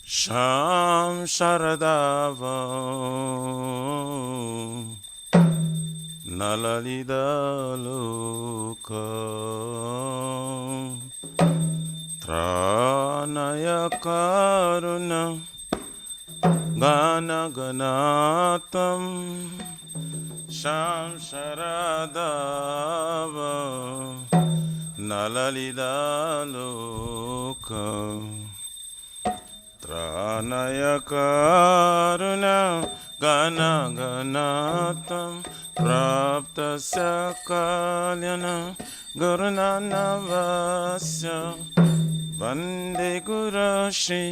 Sham Sharadava Nalalida Loka Tranaya Karuna Gana Ganatam Sham Sharadava Nalalida Loka Tranaya Karuna Gana Ganatam Praptasya Kalyana Gurunana Vasya Vande Gurashi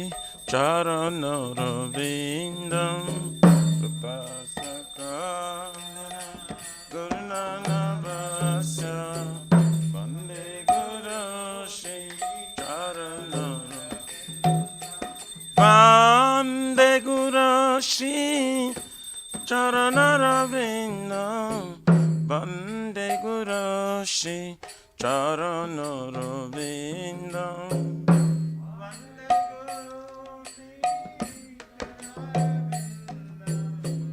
Charanarabindam Praptasya Kalyana Gurunana Vasya Vande Gurashi Charanarabindam Vande Gurashi Charanarabindam Vande Gurashi Charanarabindam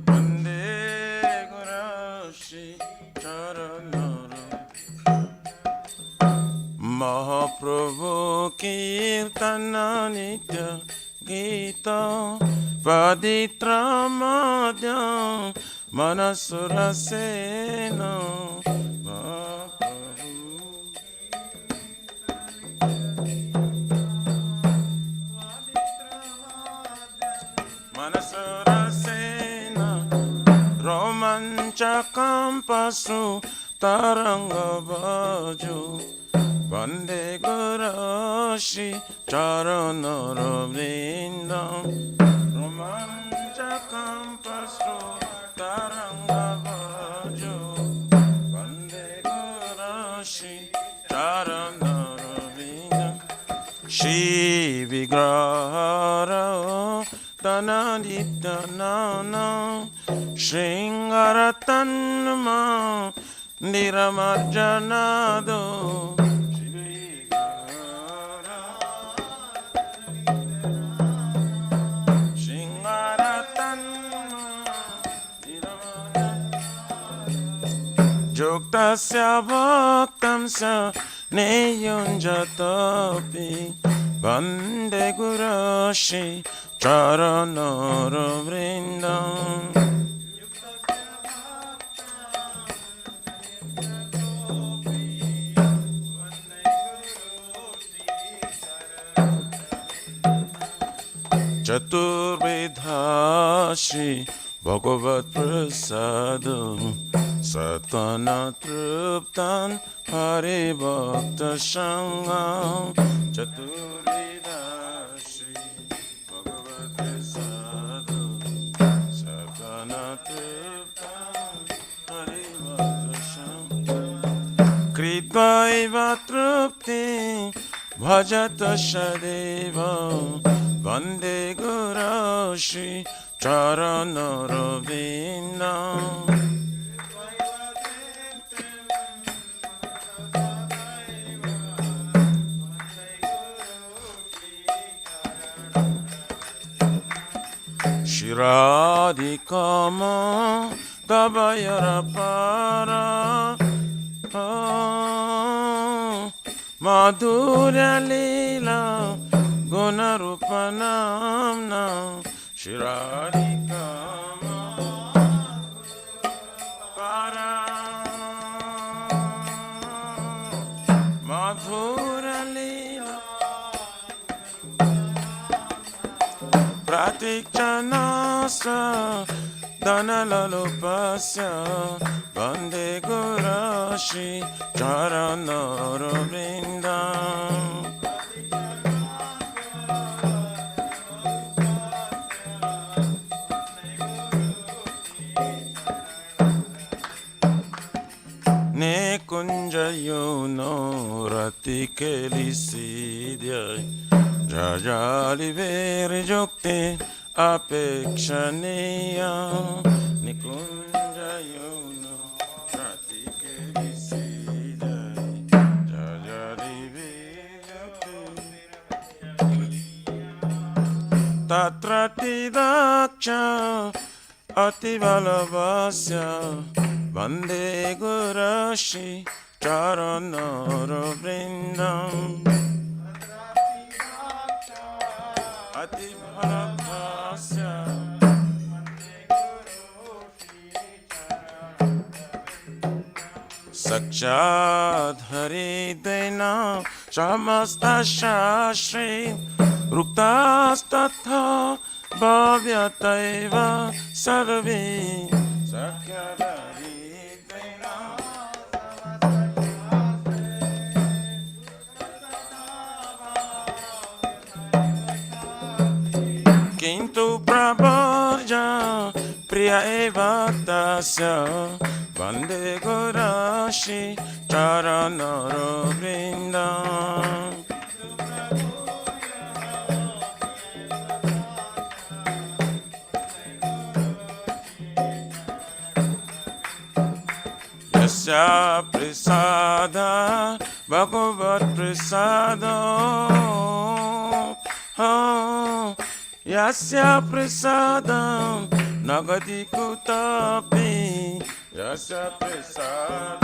Vande Gurashi Charanarabindam Mahaprabhu Kirtana Nitya Gita Paditra Madhya Manasura Sena Manasura Sena Romanchakam Pasu Taranga Baju Vande Gurashi Charanarabindam Romanchakam Pasu Taranga Baju Vande Gurashi Charanarabindam Shri Vigrahara Danadityanana Shringaratanma Niramarjanado Joktasya bhaktamsa neyunjatapi Vande Gurashi Charanarabindam Chaturvidha Shri Bhagavat Prasadam Satana Truptan Hari Bhakta Sangam Chaturvidha Shri Bhagavat Prasadam Satana Truptan Hari Bhakta Sangam Kritvaiva Trupti Bhajata Shadeva Vande Gurashi Charanarabindam Shiradikama Dabayarapara Madhurya Leela Gunarupanamna Shiradikama Para Madhurya Leela Pratikchanasa Dhanalalopasya Vande Gurashi Charanarabindam Ne kunjayo no ratikelisidya Jajali veri jokte apekshaniya Ne kunjayo no ratikelisidya Jajali veri Tatratidaksha Ativalavasya Vande Gurashi Charanara Vrindam Ativalavasya Sakshat Haridena Samasta Shastri Ruktastatha Bhavyataiva Sarve Sakshat Haridena Kintu Prabharja Priya Eva Tasya Vande Gurashi Charanara Vrindam Yasya Prasada Bhagavat Prasada Yasya Prasadam Nagadi Kutapi Yasya Prasadam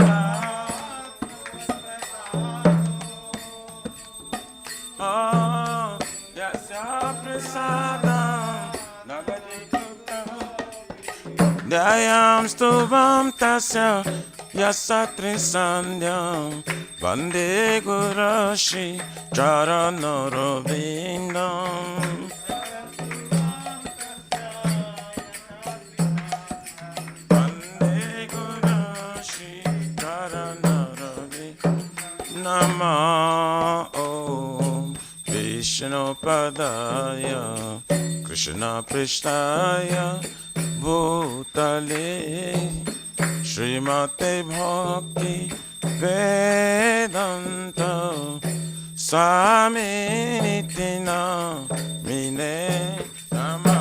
Yasya Prasadam Nagadi Kutapi Dayam Stuvam Tasya Yasatri Sandhyam Vande Gurashi Charanara Vrindam Nama Om Vishnu Padaya Krishna Prishtaya Bhutale Srimate Bhakti Vedanta Swami Nitina Mine Nama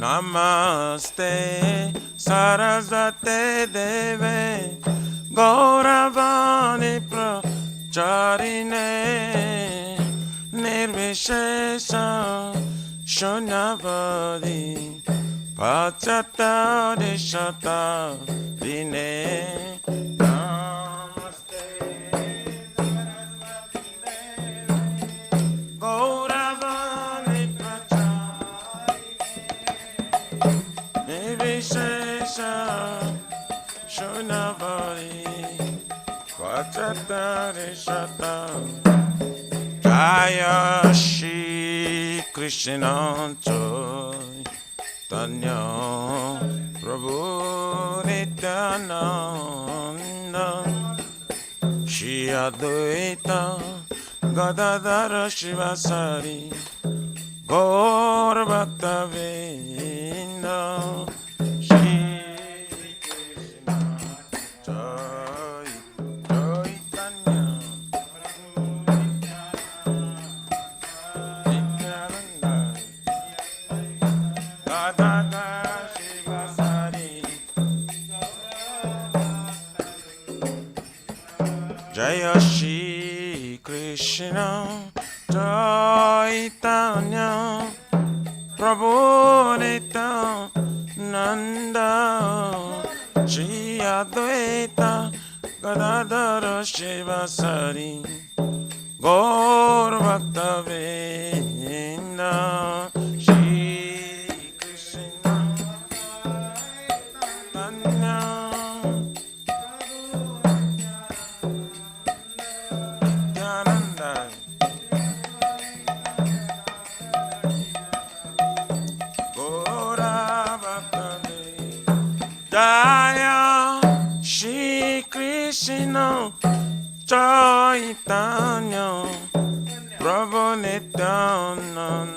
Namaste Sarasvate Deve Gauravani Pracharine Nirvishesha Shunyavadi Pachata Dishata Dine Namaste Gauravani Nirvishesha Shunavadi Vachattarishata Jaya Shri Krishna Chaitanya Prabhu Nityananda Shri Advaita Gadadhara Shivasari Gaur Bhakta Vrinda Shri Krishna Chaitanya Nityananda Gadadhara Shivasari Jaya Shri Krishna Chaitanya Prabhu Nityananda Shri Advaita Gadadhara Shivasari Gaur Bhakta Vrinda Shri Krishna Chaitanya Nityananda Jaya Shri Krishna Chaitanya Prabhu Nityananda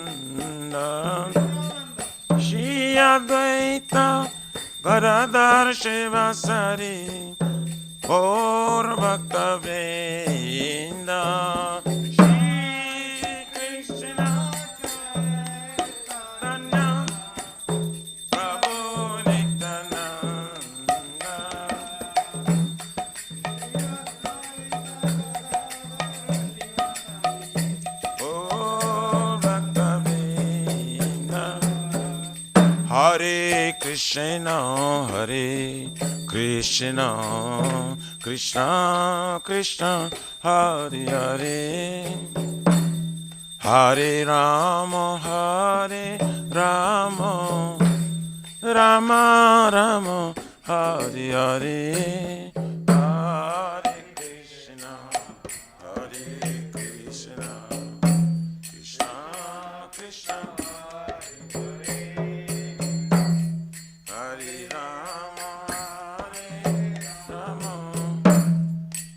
Shri Advaita Gadadhara Shivasari Gaur Bhakta Vrinda, Shri Krishna Chaitanya, Prabhu Nityananda, Gaur Bhakta Vrinda. Hare Krishna, Hare Krishna, Krishna Krishna, Hare Hare, Hare Rama, Hare Rama, Rama Rama, Hare Hare, Hare Krishna, Hare Krishna, Krishna Krishna, Hare Hare Rama, Hare Rama,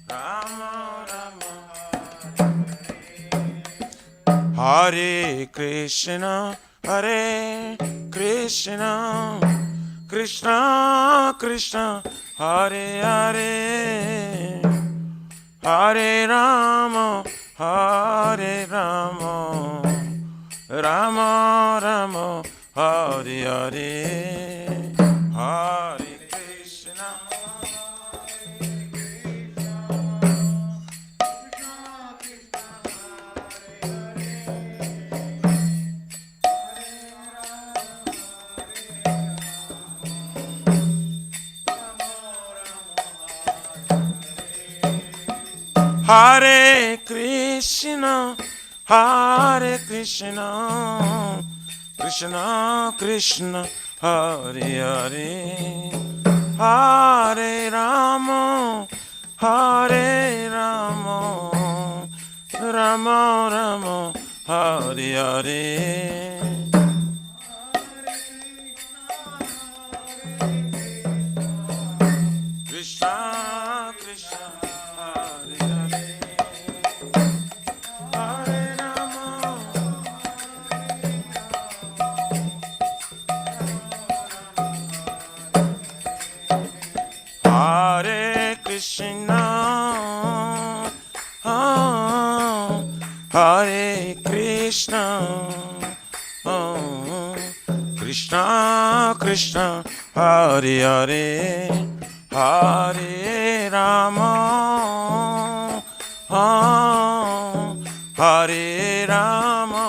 Rama Rama, Hare Krishna, Hare Krishna, Krishna Krishna, Hare Hare, Hare Rama, Hare Rama, Rama Rama, Hare Hare, Hare Krishna, Hare Krishna, Hare Krishna, Krishna Krishna, Hare Hare, Hare Rama, Hare Rama, Rama Rama, Hare Hare. Krishna Krishna, Hare Hare, Hare Rama, Hare Krishna, Hare Krishna, Krishna Krishna, Hare Hare, Hare Rama, Hare Rama,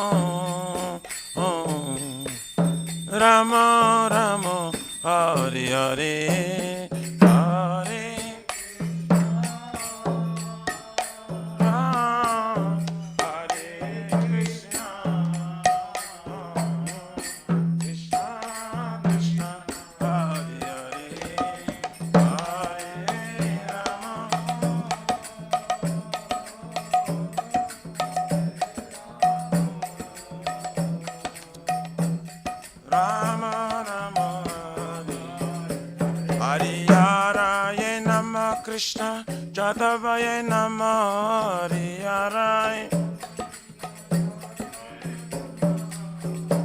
Rama Rama, Hare Hare, Hare Hare Krishna, Krishna Krishna, Hare Hare, Hare Rama, Rama Rama, Hare Nama Krishna, Jadavaya Nama, Hare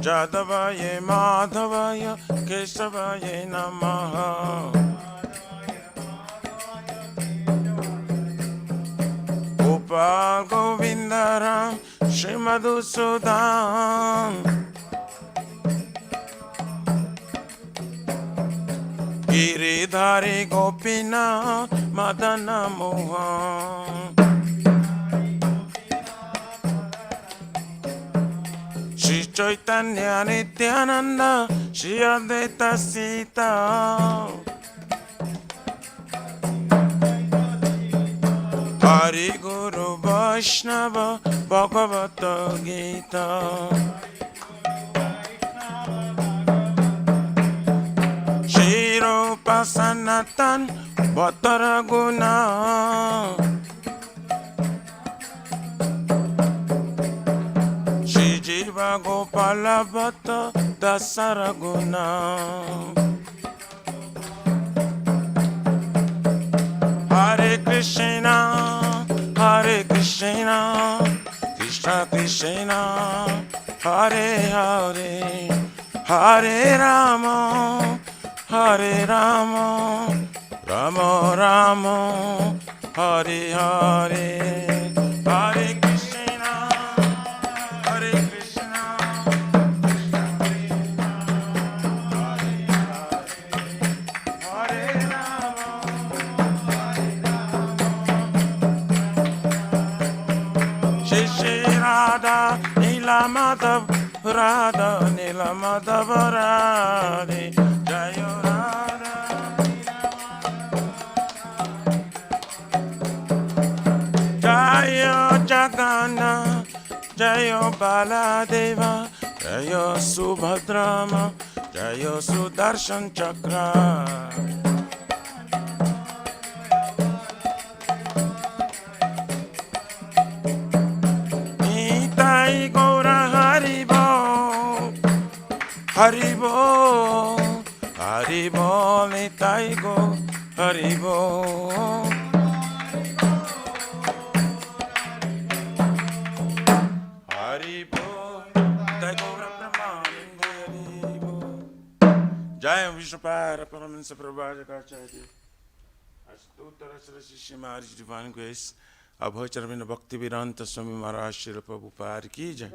Jadavaya Madhavaya, Keshavaya Namaha, Gopal Govindaram, Shri Madhusudan, Giridhari Gopinath, Madana Mohan, Shri Chaitanya Nityananda, Shri Advaita Sita, Hari Guru Vaishnava, Bhagavata Gita, Shri Rupa Sanatan, Bhattaraguna, Shri Jiva Gopala Bhatta Dasaraguna, Hare Krishna, Hare Krishna, Krishna Krishna, Hare Hare, Hare Rama, Hare Rama, Ramo Ramo, Hare Hare, Hare Krishna, Hare Krishna, Hare Rama, Shri Shri Radha, Nila Madhav, Radha, Nila Madhav, Radhe, Jayo Radha, Jayo Jagannath, Jayo Baladeva, Jayo Subhadrama, Jayo Sudarshan Chakra. Nitai Gaura Haribo, Haribo, Haribo, Nitai Gaura Haribo. Jai Vishnupada Paramahansa Prabhupada Astuttara Sri Maharaj Divine Grace Abhacharvina Bhakti Vedanta Swami Maharaj Srila Prabhupada Ki Jai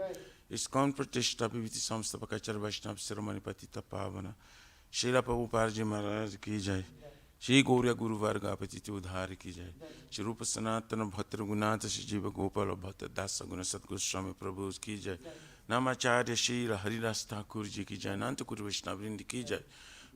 ISKCON Pratishta Bhiviti Samstapakachar Vaishnava Siromani Patita Pavana Srila Prabhupada Ji Maharaj Ki Jai Shri Gaurya Guru Varga Patiti Udhari Ki Jai Shri Rupa Sanatana Bhatra Gunata Shri Jiva Gopala Bhatta Dasa Guna Sadguru Swami Prabhu Ki Jai Namacharya Shri Haridas Thakur Ji Ki Jai Nanta Kuru Vaishnava Vrindi Ki Jai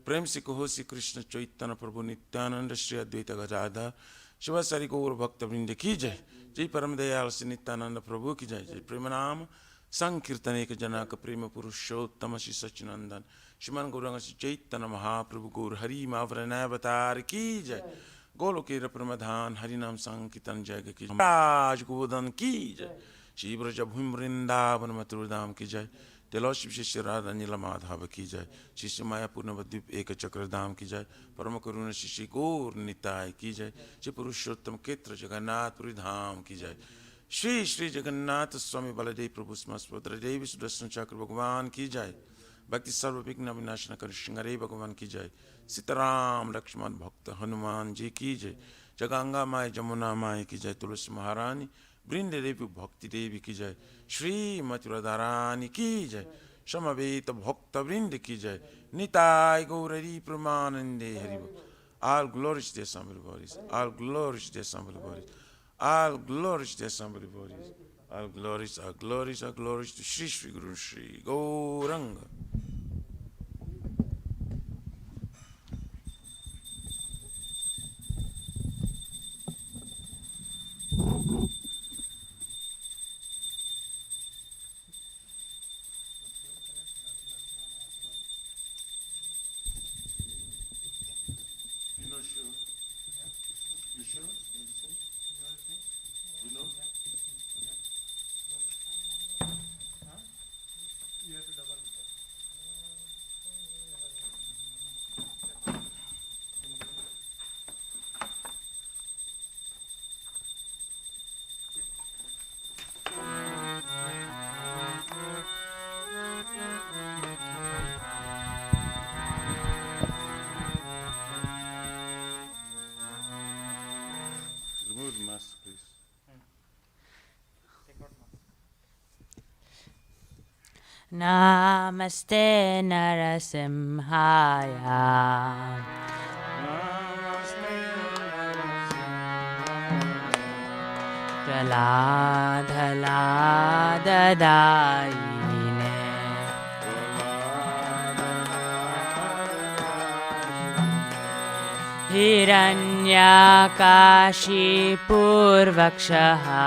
Prem Se Kaho Shri Krishna Chaitanya Prabhu Nityananda Shri Advaita Gadadhar Shivasari Gaur Bhakta Vrindi Ki Jai Jai Param Dayal Shri Nityananda Prabhu Ki Jai Jai Premanam Sankirtaneka Janaka Prema Purushottama Shri Sachinandan Shriman Gauranga Shri Chaitanya Mahaprabhu Gaur Hari Mavrana Avatar Ki Jai Golokera Pramadhan Harinam Sankirtan Jai Ki Jai Raj Govardhan Ki Jai Shri Braja Bhum Vrindavan Mathurdham Ki Jai Teloship Shri Radha Nila Madhava Ki Jai Shri Maya Purnavadip Eka Chakradham Ki Jai Parama Karuna Shri Gaur Nitai Ki Jai Shri Purushottam Ketra Jagannath Puri Dham Ki Jai Shri Shri Jagannath Swami Baladev Prabhu Smaspadra Devi Sudarshan Chakra Bhagavan Ki Jai Bhakti Sarva Vigna Vinashana Karishangare Bhagavan Ki Jai Sitaram Lakshman Bhakta Hanuman Ji Ki Jai Jaganga Mai Jamuna Mai Ki Jai Tulsi Maharani Brinde Devi Bhakti Devi Ki Jai Shri Mati Radharani Ki Jai Samaveta Bhakta Brinde Ki Jai Nitai Gaurari Pramanande Haribo. All glories to their somebody bodies. All glories to their somebody bodies. All glories to their somebody bodies. All glories, all glories, all glories to Shri Shri Guru Shri Gauranga. Namaste Narasimhaya. Praladhala Dadayine Hiranyakashi Purvakshaha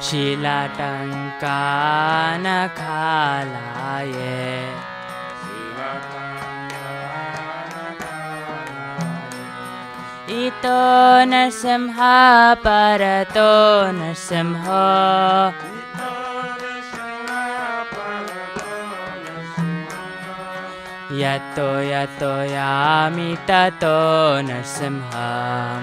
Shilatankanakalaye Ito Narasimha Parato Narasimha Yato Yato Yami Tato Narasimha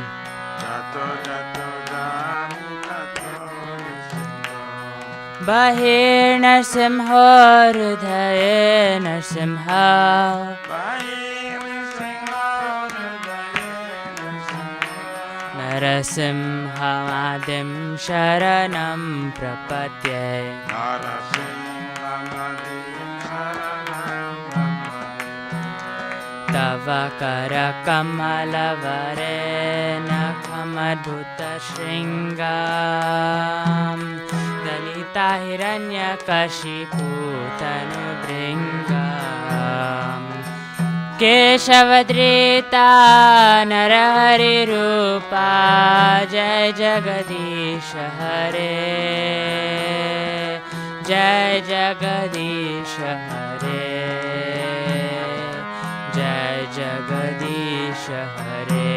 बहिर्नरसिंहो हृदये नरसिंह नरसिंहमादिं शरणं प्रपद्ये तव करकमलवरेण खमद्भुतशृङ्गां दलिता हिरण्यकशिपूतनुभृङ्गाम् केशवधृता नरहरिरूपा जय जगदीश हरे जय जगदीश हरे जय जगदीश हरे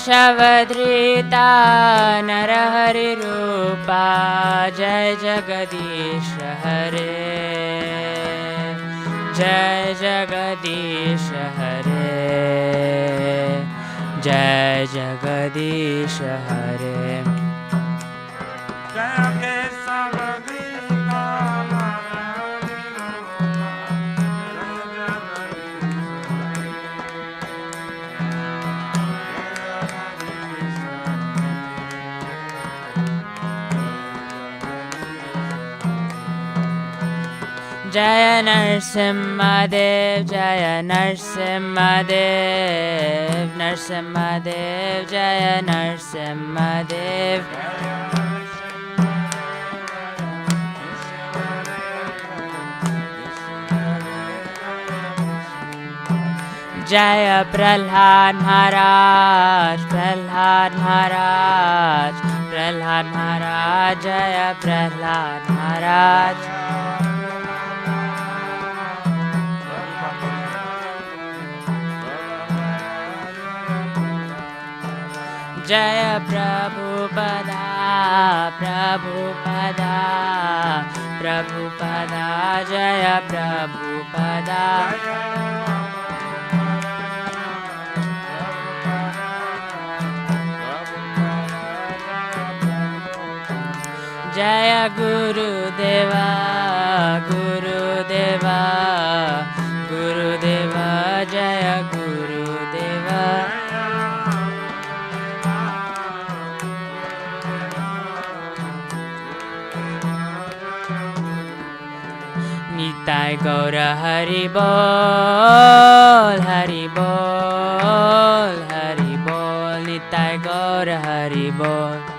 केशवधृता नरहरिरूपा जय जगदीश हरे जय जगदीश हरे जय जगदीश हरे जय नरसिंहदेव जय नरसिंहदेव नरसिंहदेव जय नरसिंहदेव जय प्रहलाद महाराज प्रहलाद महाराज प्रहलाद महाराज जय प्रहलाद महाराज जय प्रभुपदा प्रभुपदा प्रभुपदा जय प्रभुपदा जय गुरुदेवा गुरुदेवा गुरुदेवा जय गुरुदेवा निताय गौर हरि बोल हरि बोल हरि बोल निताय गौर हरि बोल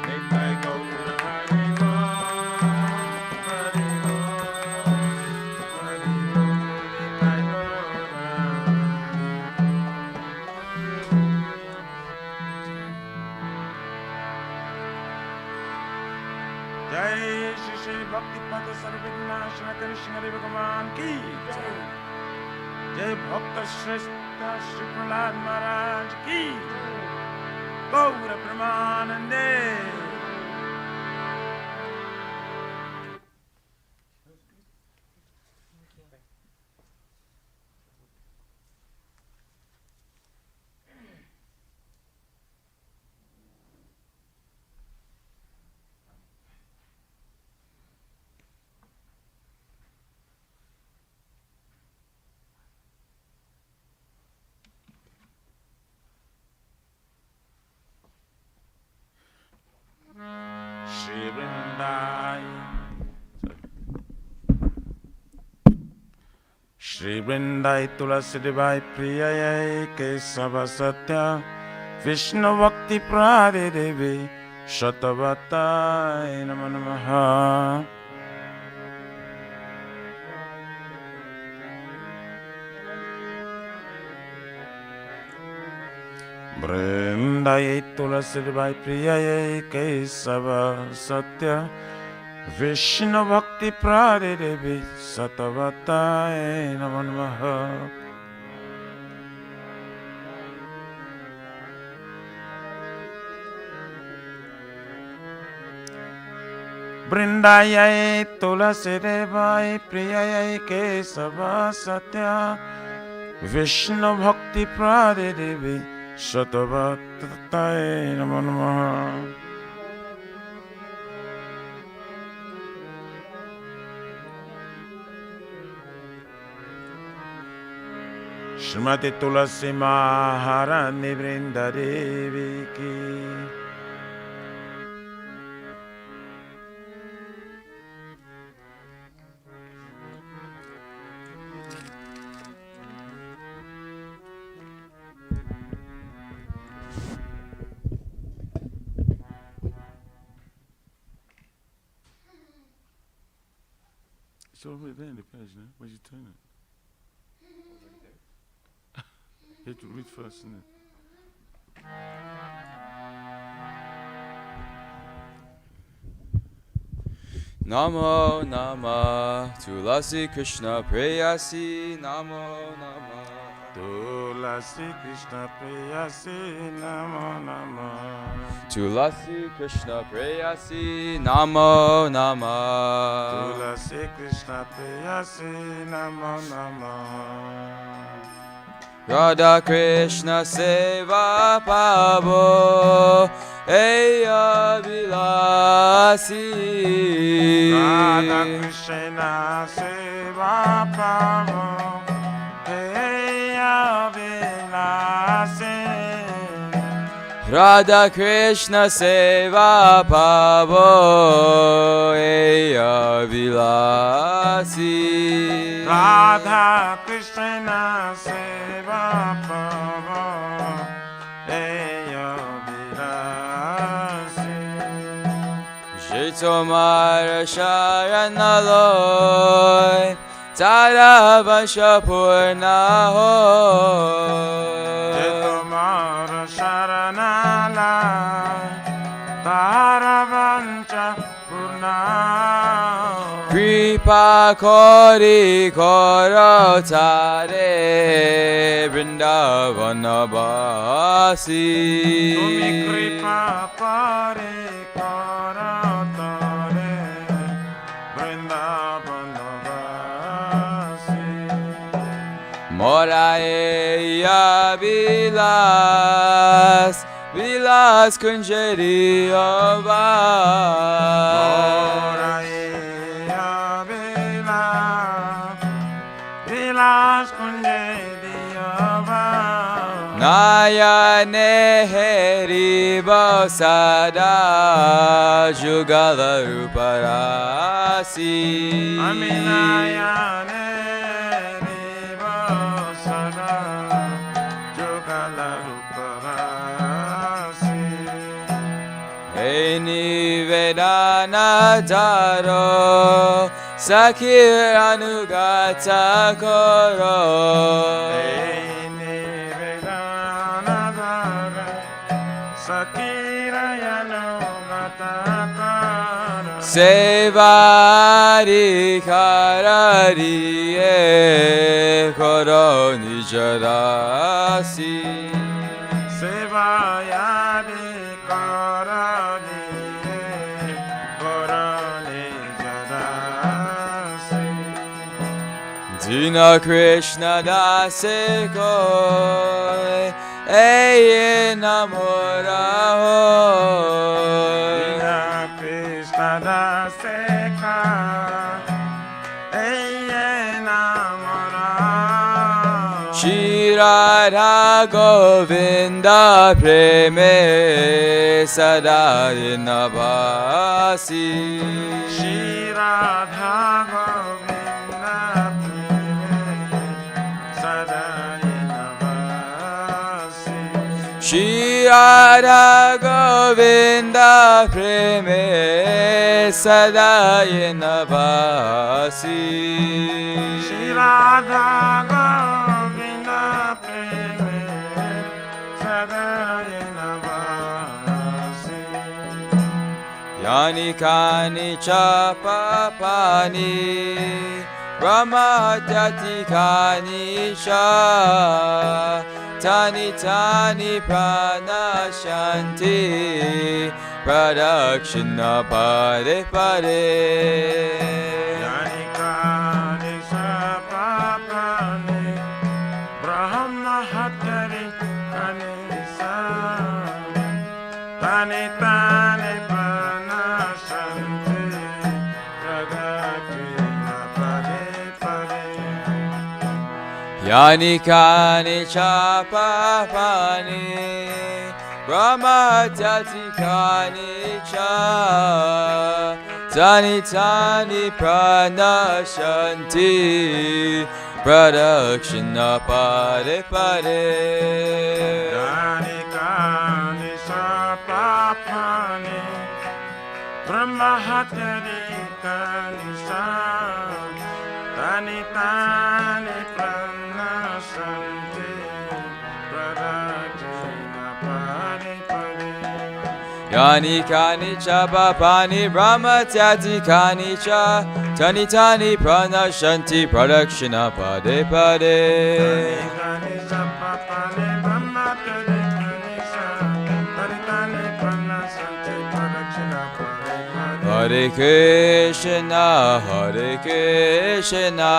जय भक्त श्रेष्ठ श्री प्रहलाद महाराज की गौर ब्रह्मानंदे श्री वृंदाई तुलसी देवाय प्रियाय केशव सत्या विष्णु भक्ति प्रादे देवी शतवताय नमो नमः Vrindaye tulasi vai priyaye kesava satya Vishnu bhakti pradidevi satavataye namo namaha. Vrindaye tulasi devai priyaye kesava satya Vishnu bhakti pradidevi satavataye namo namaha. Shrimati Tulasi Maharani Vrinda Devi ki. It's over there in the page now. Where'd you turn it? You have to read first, isn't it? Namo Nama Tulasi Krishna Preyasi Namo Nama Tulasi Krishna Preyasi Namo Namo Tulasi Krishna Preyasi Namo Nama Tulasi Krishna Preyasi Namo Namo Radha Krishna Seva Pavo Eya Vilasi Radha Krishna Seva Pavo Eya Vilasi Radha Krishna Seva Pavo Eya Vilasi Radha Krishna Seva Pavo Eya Vilasi Je tomar sharanaloy Tara vansha purna hoy Tomara Sharanala Taravancha Purna Kripa kori koro tare Vrindavanabasi Tumi Kripa Pare Karatare Vrindavanavasi Moraeya Vilas Vilas Kunjeri Avas Moraeya Vilas Kunjediava Nayane Heri Bosada Jugala Ruparasi Aminayane Rivasada Jogala Ruparasi Eni Vedana Daro Sakir Anugata Koro Eni Vedanadara Sakirayano Gatakara Sevari Karari Koro Nijarasi Sevayade Karani Korani Jadasi Dina Krishna Dasekoi Eye Namora Vina Krishna Daseka Eye Namara Shirada Govinda Preme Sadayinabasi Shirada Govinda Sadayinavasi Shirada Govinda Preme Sadayinabasi Shirada Govinda Preme Sada Tani kani cha papani Brahma Tati kani cha Tani tani prana shanti Pradakshina pade pade Yani kani sapapani Brahma hatari kani sa Tani tani pranashanti Pradakshina pade pade Yani kani cha papani Brahma Tati kani cha Tani tani prana shanti Pradakshina pade pade Yani kani sapapani Brahma hatari kani sa Tani tani pranashanti Pradakshina pade pade Yani kani cha papani Brahma Tati kani cha Tani tani prana shanti Pradakshina pade pade Kani sapapani Brahma hatari kani sa Tani tani pranashanti Pradakshina pade pade Hare Krishna, Hare Krishna,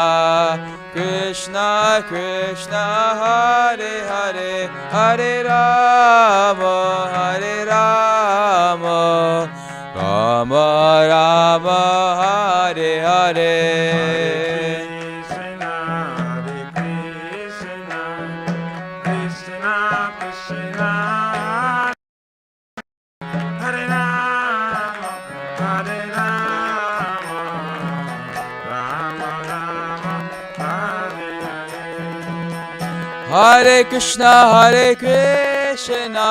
Krishna Krishna, Hare Hare, Hare Rama, Hare Rama, Rama Rama, Hare Hare. Krishna, Hare Krishna, Krishna Krishna, Hare Rama, Hare Rama, Rama Rama, Hare Hare. Hare Krishna, Hare Krishna,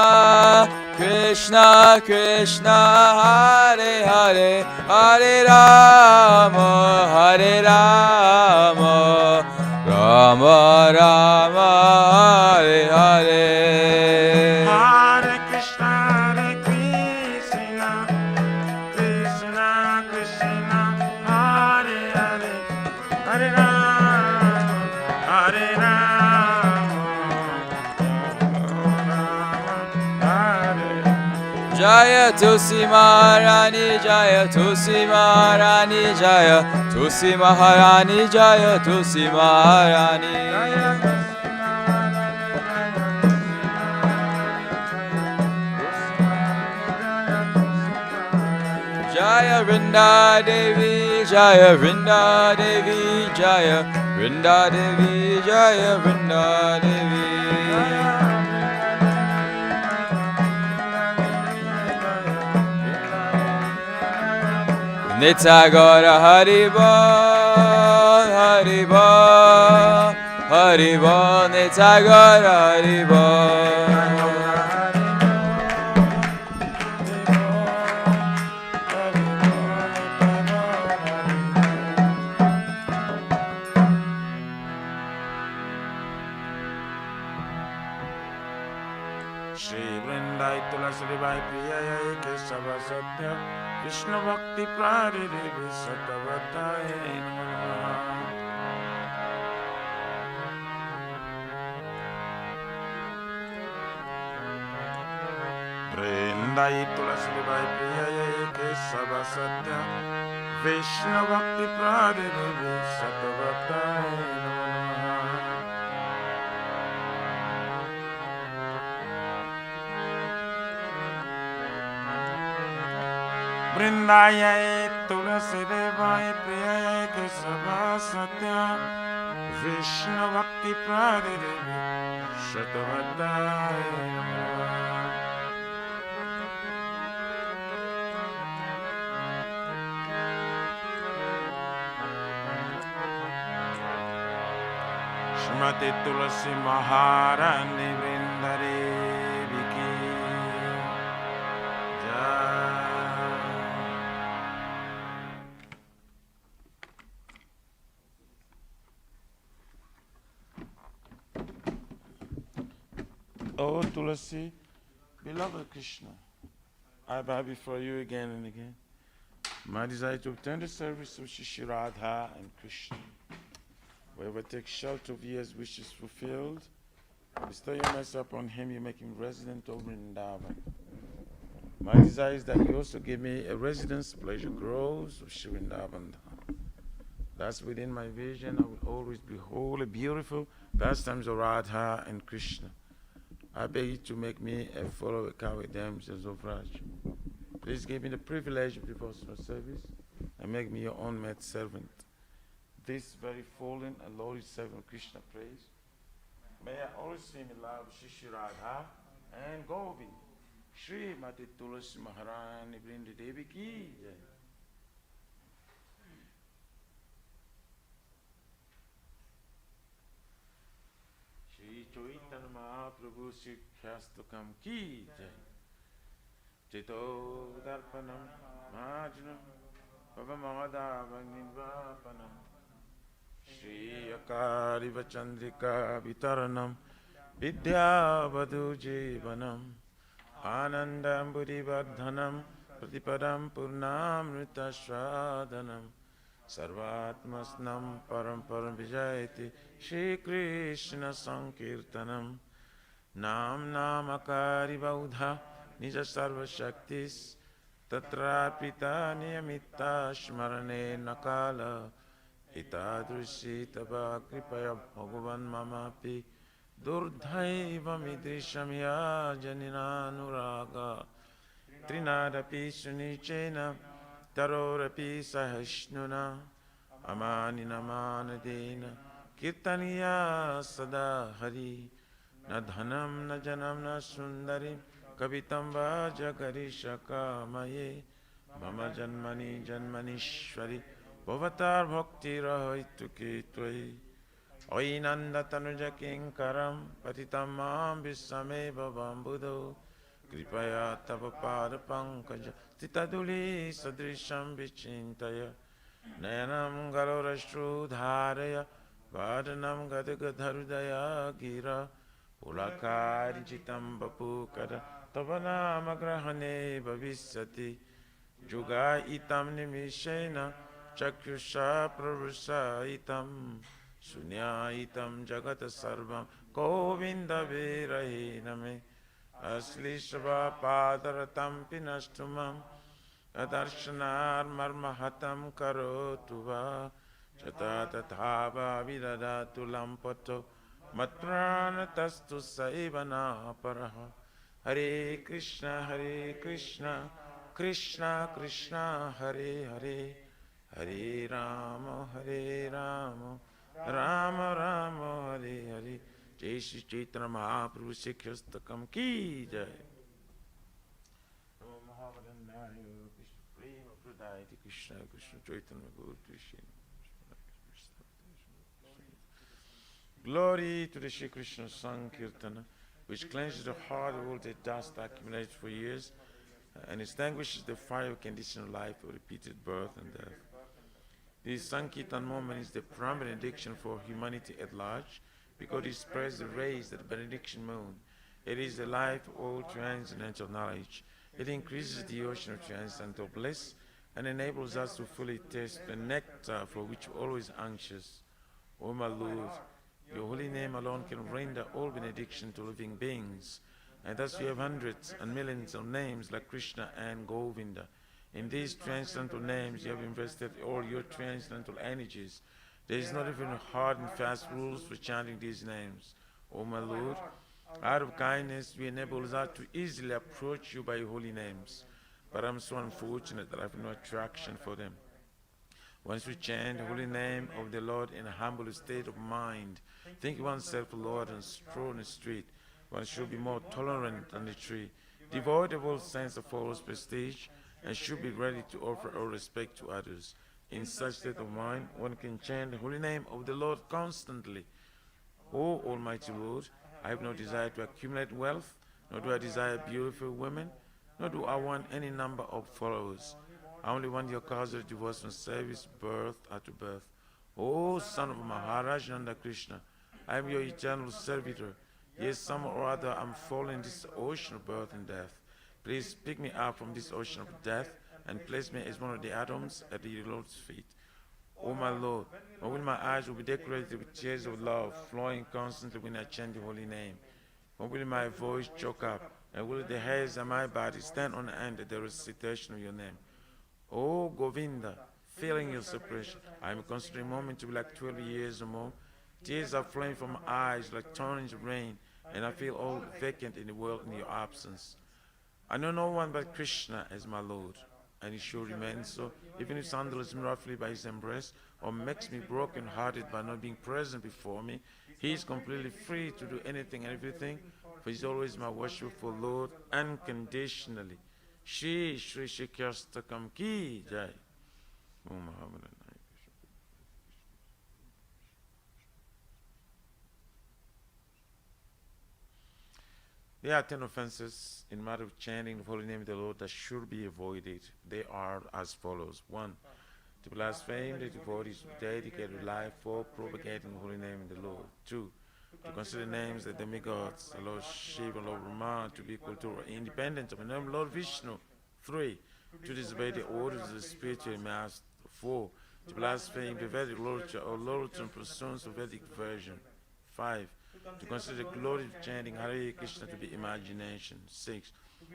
Krishna Krishna, Hare Hare, Hare Rama, Hare Rama, Rama Rama, Hare Hare. Hare Krishna, Hare Krishna, Krishna Krishna, Hare Hare, Hare Rama, Hare Rama, Hare Hare. Jaya Tusi Maharani, Jaya Tusi Maharani, Jaya Tusi Maharani, Jaya Tusi Maharani. Jaya Vrinda Devi, Jaya Vrinda Devi, Jaya Vrinda Devi, Jaya Vrinda Devi. Nitagora Haribo, Haribo, Haribo, Nitagora Haribo. Shri Vrindai Tulasi Vai Priya Kesava Satya Vishnu Bhakti Prari Devi Satavataye Namaha. Vrindai Tulasi Vai Priya Kesava Satya Vishnu Bhakti Prari Devi Satavataye Namaha. Vrindaya Tulasi Devaya Priya Kesava Satya Vishnu Bhakti Prari Devi Satavataye Namaha. Shrimati Tulasi Maharani Vrindare Viki Jai. Oh Tulasi, beloved Krishna, I bow before you again and again. My desire to obtain the service of Shri Radha and Krishna. Whoever takes shelter of his wishes fulfilled, bestow your mercy upon him, you make him resident of Vrindavan. My desire is that you also give me a residence, pleasure grows of Shri Vrindavan. That's within my vision. I will always behold a beautiful pastimes of Radha and Krishna. I beg you to make me a follower with them, says of Raj. Please give me the privilege of devotional service and make me your own maid servant. This very fallen and lowly servant of Krishna prays. May I always see me love Shri Radha and Govind. Shri Mati Tulasi Maharani Brinda Devi ki jai. Shri Chaitanya Mahaprabhu Siddhastakam ki jai. Chito Darpanam Majnam Pavamadavam Nidvapanam Shri Akari Vachandrika Vitaranam Vidya Vadhu Jivanam Anandam Buddhivardhanam Pratipadam Purnamrita Shradanam Sarvatmasnam Param Param Vijayati Shri Krishna Sankirtanam Nam Namakari Vaudha Nija Sarva Shaktis Tatrapita Niyamita Shmarane Nakala Itadrushi Tava Kripaya Bhagavan Mamapi Durdhaiva Midrishamya Janinanuraga Trinadapi Sunichena Tarorapi Sahashnuna Amanina Manadena Kirtaniya Sada Hari Na Dhanam Na Janam Na Sundarim Kavitam Vajagarishaka Maye Mama Janmani Janmanishwari Bhavatar Bhakti Rahaitu Tvai Oinanda Tanuja Kinkaram Patitam Mam Visame Bhavam Buddho Kripaya Tavapada Pankaja Titaduli Sadrisham Vichintaya Nayanam Galorashru Dharaya Vadanam Gadagadharudaya Gira Pulakari Chitam Bapukara Tavanam Agrahane Bhavisati Juga Itam Nimishena Chakyusha Prarusa Itam Sunya Itam Jagata Sarvam Govinda Virahiname Asli Shava Padaratam Pinastumam Adarshanar Marmahatam Karotuva Chatatatava Vidadatu Lampato Matrana Tastu Saivana Paraha Hare Krishna Krishna Krishna Hare Hare Hare Rama Rama Rama Hare Hare Jai Shri Chaitanya Mahaprabhu Siddhastakam ki jai. Namo Mahavadanyaya Krishna Prema Pradayati Krishna Krishna Chaitanya Guru Krishna. Glory to the Shri Krishna Sankirtana, which cleanses the heart of all the dust accumulated for years and extinguishes the fire of conditional life of repeated birth and death. This Sankirtan moment is the prime benediction for humanity at large, because it spreads the rays of the benediction moon. It is the life of all transcendental knowledge. It increases the ocean of transcendental bliss and enables us to fully taste the nectar for which we're always anxious. O my Lord, your holy name alone can render all benediction to living beings, and thus you have hundreds and millions of names like Krishna and Govinda. In these transcendental names you have invested all your transcendental energies. There is not even hard and fast rules for chanting these names. O my Lord, out of kindness you enable us to easily approach you by your holy names, but I am so unfortunate that I have no attraction for them. Once we chant the holy name of the Lord in a humble state of mind, think oneself Lord and stroll in the street, one should be more tolerant than the tree, devoid of all sense of false prestige, and should be ready to offer all respect to others. In such state of mind, one can chant the holy name of the Lord constantly. O Almighty Lord, I have no desire to accumulate wealth, nor do I desire beautiful women, nor do I want any number of followers. I only want your cause of devotional service, birth after birth. O son of Maharaj Nanda Krishna, I am your eternal servitor. Yes, somehow or other I am falling in this ocean of birth and death. Please pick me up from this ocean of death and place me as one of the atoms at the Lord's feet. O my Lord, when my eyes will be decorated with tears of love, flowing constantly when I chant the holy name? When will my voice choke up, and will the hairs of my body stand on end at the recitation of your name? O Govinda, feeling your separation, I am considering a moment to be like 12 years or more. Tears are flowing from my eyes like torrents of rain, and I feel all vacant in the world in your absence. I know no one but Krishna as my Lord, and he sure remains so, even if sandals me roughly by his embrace, or makes me broken-hearted by not being present before me. He is completely free to do anything and everything, for he is always my worshipful Lord, unconditionally. Shri Shri Shikyastakam Ki Jai. There are 10 offenses in matter of chanting the holy name of the Lord that should be avoided. They are as follows. 1. To blaspheme the devotees who dedicated life for propagating the holy name of the Lord. 2. To consider names the demigods, the Lord Shiva and Lord Brahma, to be equal to or independent of the name of Lord Vishnu. 3. To disobey the orders of the spiritual master. 4. To blaspheme the Vedic literature or literature and pursuance of Vedic version. 5. To consider the glory of chanting Hare Krishna to be imagination. 6.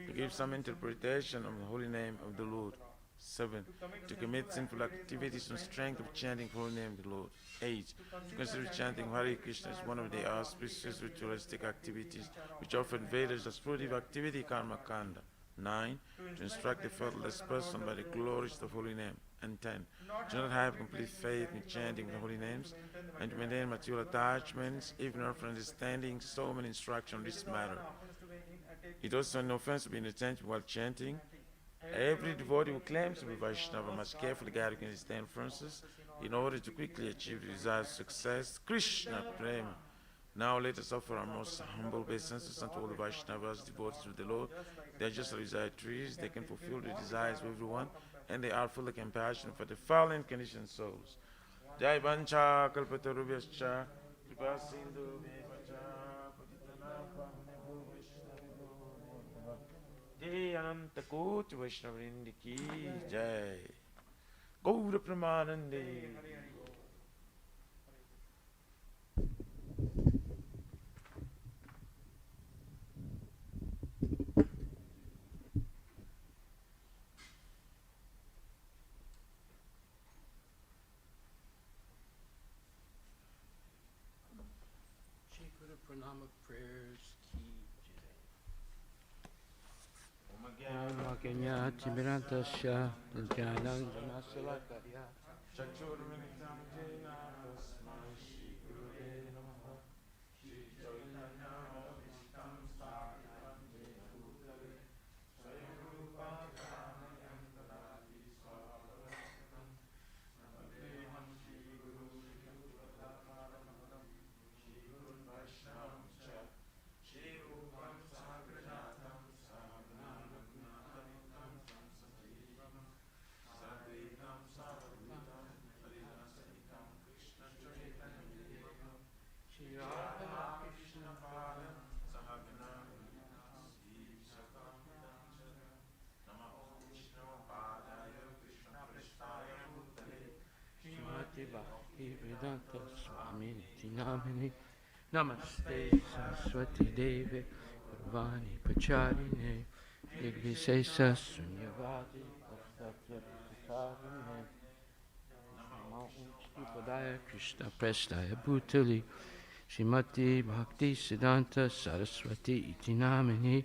To give some interpretation of the holy name of the Lord. 7. To commit sinful activities on strength of chanting the holy name of the Lord. 8. To consider chanting Hare Krishna as one of the auspicious ritualistic activities which offered Vedas as fruitive activity karma kanda. 9. To instruct the faithless person by the glories of the holy name. And 10. To not have complete faith in chanting the holy names, and to maintain material attachments, even after understanding so many instructions on this matter. It also an offense to be inattentive while chanting. Every devotee who claims to be Vaishnava must carefully guard against these influences in order to quickly achieve the desired success. Krishna Prema. Now let us offer our most humble obeisances unto all the Vaishnavas, devotees of the Lord. They are just desired trees, they can fulfill the desires of everyone, and they are full of compassion for the fallen conditioned souls. Jai Vancha Kalpatarubhyascha Kripa Sindhu Devacha Patitana Pavane Vaishnava Jai Ananta Koti Vaishnavrinda Ki Jai Gaura Pramanande. Pranama prayers ki jai. Om Kenya Tibirantasya Jnanam Janasalakaya Chakshurmilitam Jena Tasmai Shri Gurave Namaha Shri Chaitanya Visitam Sthapitam Jena Bhutale Swayam Rupa Kamayam Dadati Swabhavatam Namadeham Shri Guru Shri Gurupadaparamaham Shri Guru Vaishnavam Cha Shri Rupam Sagrajatam Sagnanagnatam Samsajivam Sadvitam Savadvitam Harinasaitam Krishna Chaitanya Shri Radha Krishna Padam Sahagana Sri Sakamidam Nama Om Vishnu Padaya Krishna Prasthaya Bhutale Shrimati Bhakti Vedanta Swami Namini Namaste Saraswati Devi Gurvani Pacharine Nirvisesa Sunyavadi Vastatya Visakarine Nama Om Padaya Krishna Prasthaya Bhutale Shrimati Bhakti Siddhanta Saraswati Iti Namini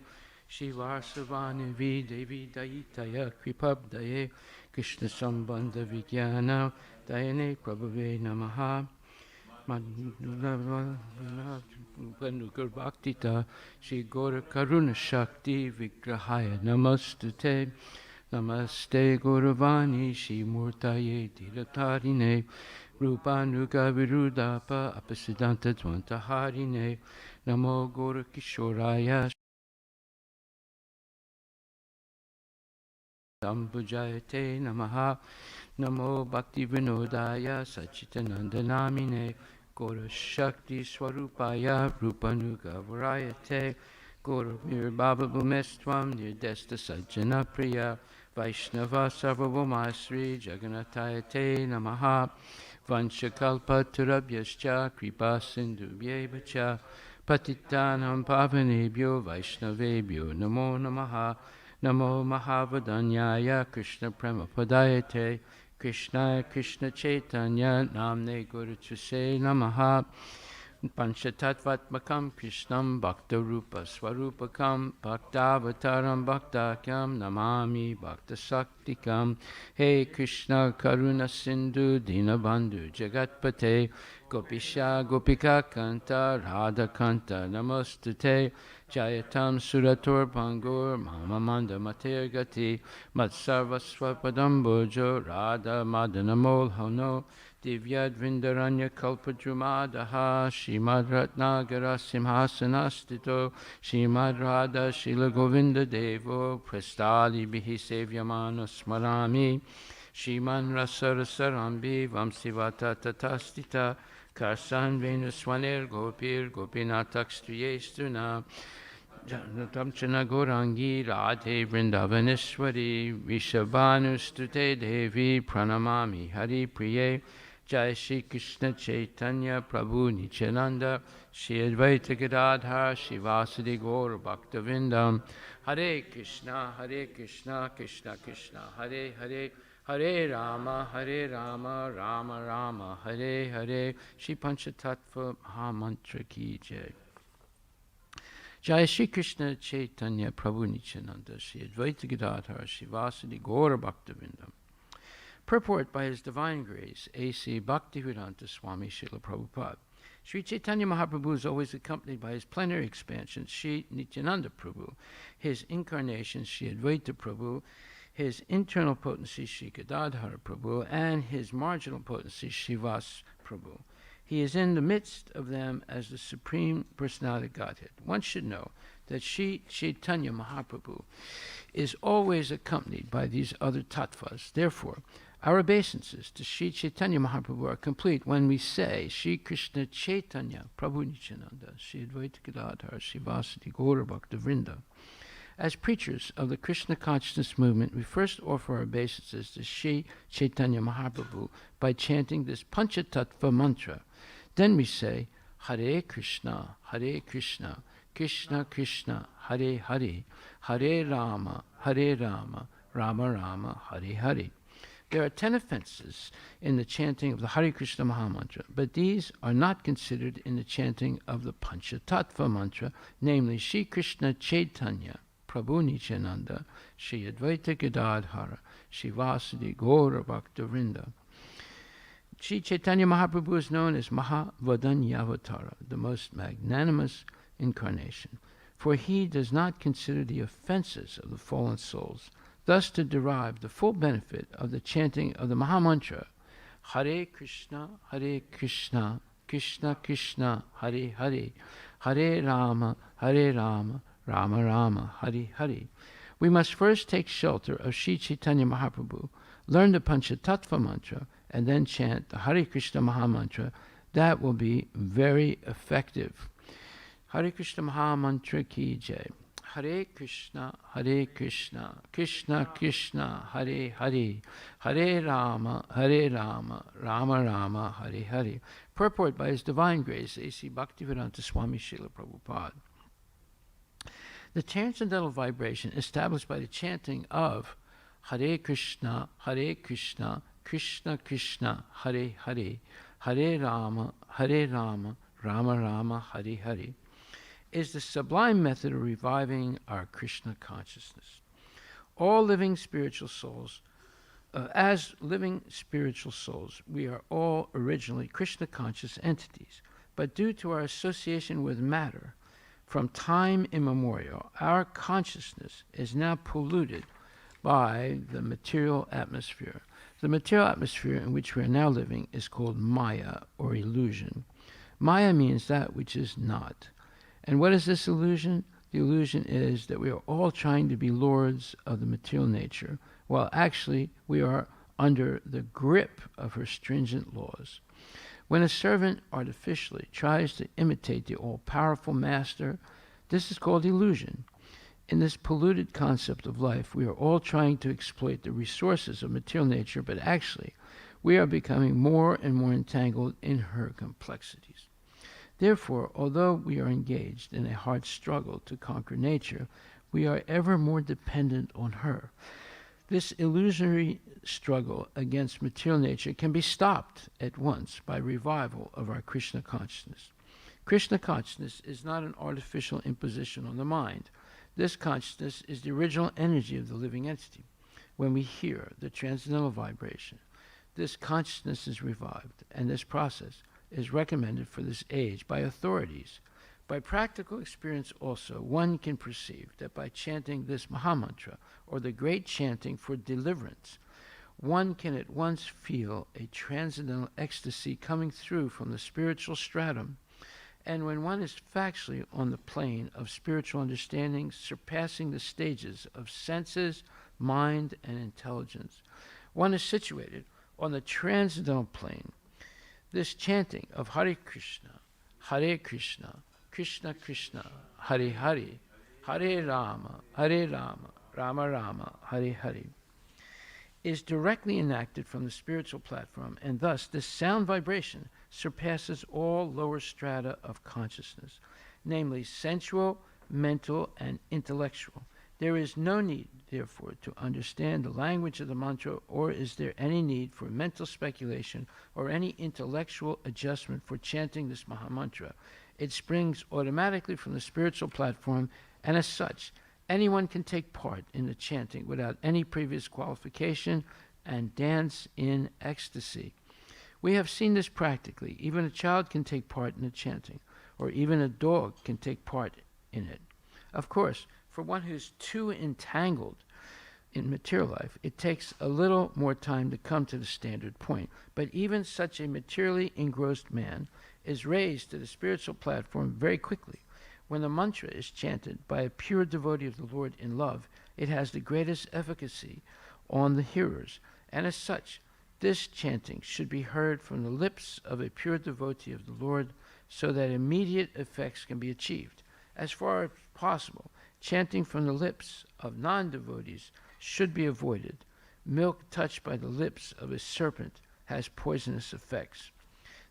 Shivasavani Devi Daitaya Kripabdaye Krishna Sambandha Vijnana Dayane Prabhave Namaha Madhugar Bhaktita Shri Gora Karuna Shakti Vigrahaya Namastute Namaste Gauravani Shri Murtaye Dhiratarine Rupanuga Virudapa Apasiddhanta Dvantaharine Namo Gora Kishoraya Sambhujayate Namaha Namo Bhakti Vinodaya Sachitananda Namine Gora Shakti Swarupaya Rupanuga Varayate Gora Mirbhava Bhumestvam Nirdesta Sajjana Priya Vaishnava Sarvabhaumasri Jagannathaya Te Namaha Vanchakalpatarabhyascha Kripa Sindhubhyeva Cha Patitanam Pavanebhyo Vaishnavebhyo Namo Namaha Namo Mahavadanyaya Krishna Premapadayate Krishna Krishna Chaitanya Namne Guru Chuse Namaha Panchatattvatmakam Krishnam Bhaktarupa Swarupakam Bhaktavataram Bhaktakyam Namami Bhaktasaktikam Hey Krishna Karuna Sindhu Dinabandhu Jagatpate Gopisha Gopika Kanta Radha Kanta Namostute Jayatam Surator Pangur Mamamanda Mater Gati Matsarvaswapadam Bojo Radha Madanamol Hono Divyad Vindaranya Kalpadrumadaha Shrimad Ratnagara Simhasanastito Shrimad Radha Shila Govinda Devo Prastali Bihi Sevyamano Smarami Shriman Rasarasarambi Vamsivata Tatastita Karsan Venuswaner Gopir Gopinatakstriyestuna Tamchana Gorangi Radhe Vrindavaneshwari Vishabhanustute Devi Pranamami Hari Priye Jai Shri Krishna Chaitanya Prabhu Nityananda Shri Advaita Gadadhar Shivasadi Gaur Bhaktavindam Hare Krishna Krishna Krishna Hare Hare Hare Rama Rama Rama Hare Hare Shri Panchatattva Mahamantra Ki Jai Jai Shri Krishna Chaitanya Prabhu Nityananda Shri Advaita Gadadhar Shivasadi Gaur Bhaktavindam. Purport by His Divine Grace, A.C. Bhaktivedanta Swami Srila Prabhupada. Sri Chaitanya Mahaprabhu is always accompanied by his plenary expansion, Sri Nityananda Prabhu, his incarnation, Sri Advaita Prabhu, his internal potency, Sri Gadadhara Prabhu, and his marginal potency, Srivas Prabhu. He is in the midst of them as the Supreme Personality of Godhead. One should know that Sri Chaitanya Mahaprabhu is always accompanied by these other tattvas. Therefore, our obeisances to Sri Chaitanya Mahaprabhu are complete when we say Sri Krishna Chaitanya Prabhu Nityananda, Sri Advaita Gadadhar, Srivasadi Gaura Bhaktavrinda. As preachers of the Krishna consciousness movement, we first offer our obeisances to Sri Chaitanya Mahaprabhu by chanting this Panchatattva mantra. Then we say, Hare Krishna, Krishna Krishna, Hare Hare, Hare Rama, Rama Rama, Hare Hare. There are 10 offenses in the chanting of the Hare Krishna Mahamantra, but these are not considered in the chanting of the Panchatattva mantra, namely Sri Krishna Chaitanya Prabhu Nityananda, Sri Advaita Gadadhara, Srivasadi Gaura Bhaktavrinda. Sri Chaitanya Mahaprabhu is known as Mahavadanyavattara, the most magnanimous incarnation, for he does not consider the offenses of the fallen souls, thus to derive the full benefit of the chanting of the Mahamantra, Hare Krishna, Krishna Krishna, Hare Hare, Hare Rama, Rama Rama, Hare Hare. We must first take shelter of Sri Chaitanya Mahaprabhu, learn the Panchatattva mantra, and then chant the Hare Krishna Mahamantra. That will be very effective. Hare Krishna Mahamantra Ki Jai. Hare Krishna, Krishna Krishna, Hare Hare, Hare Rama, Rama Rama, Hare Hare. Purport by His Divine Grace, A.C. Bhaktivedanta Swami Srila Prabhupada. The transcendental vibration established by the chanting of Hare Krishna, Krishna Krishna, Hare Hare, Hare Rama, Rama Rama, Hare Hare, is the sublime method of reviving our Krishna consciousness. All living spiritual souls, as living spiritual souls, we are all originally Krishna conscious entities, but due to our association with matter, from time immemorial, our consciousness is now polluted by the material atmosphere. The material atmosphere in which we are now living is called Maya, or illusion. Maya means that which is not. And what is this illusion? The illusion is that we are all trying to be lords of the material nature, while actually we are under the grip of her stringent laws. When a servant artificially tries to imitate the all-powerful master, this is called illusion. In this polluted concept of life, we are all trying to exploit the resources of material nature, but actually, we are becoming more and more entangled in her complexities. Therefore, although we are engaged in a hard struggle to conquer nature, we are ever more dependent on her. This illusory struggle against material nature can be stopped at once by revival of our Krishna consciousness. Krishna consciousness is not an artificial imposition on the mind. This consciousness is the original energy of the living entity. When we hear the transcendental vibration, this consciousness is revived, and this process is recommended for this age by authorities. By practical experience also, one can perceive that by chanting this Mahamantra, or the great chanting for deliverance, one can at once feel a transcendental ecstasy coming through from the spiritual stratum. And when one is factually on the plane of spiritual understanding, surpassing the stages of senses, mind, and intelligence, one is situated on the transcendental plane. This chanting of Hare Krishna, Krishna Krishna, Hare Hare, Hare Rama, Rama Rama, Hare Hare, is directly enacted from the spiritual platform, and thus this sound vibration surpasses all lower strata of consciousness, namely sensual, mental, and intellectual. There is no need, therefore, to understand the language of the mantra, or is there any need for mental speculation or any intellectual adjustment for chanting this Mahamantra. It springs automatically from the spiritual platform, and as such, anyone can take part in the chanting without any previous qualification and dance in ecstasy. We have seen this practically. Even a child can take part in the chanting, or even a dog can take part in it. Of course, for one who's too entangled in material life, it takes a little more time to come to the standard point. But even such a materially engrossed man is raised to the spiritual platform very quickly. When the mantra is chanted by a pure devotee of the Lord in love, it has the greatest efficacy on the hearers, and as such, this chanting should be heard from the lips of a pure devotee of the Lord, so that immediate effects can be achieved. As far as possible, chanting from the lips of non-devotees should be avoided. Milk touched by the lips of a serpent has poisonous effects.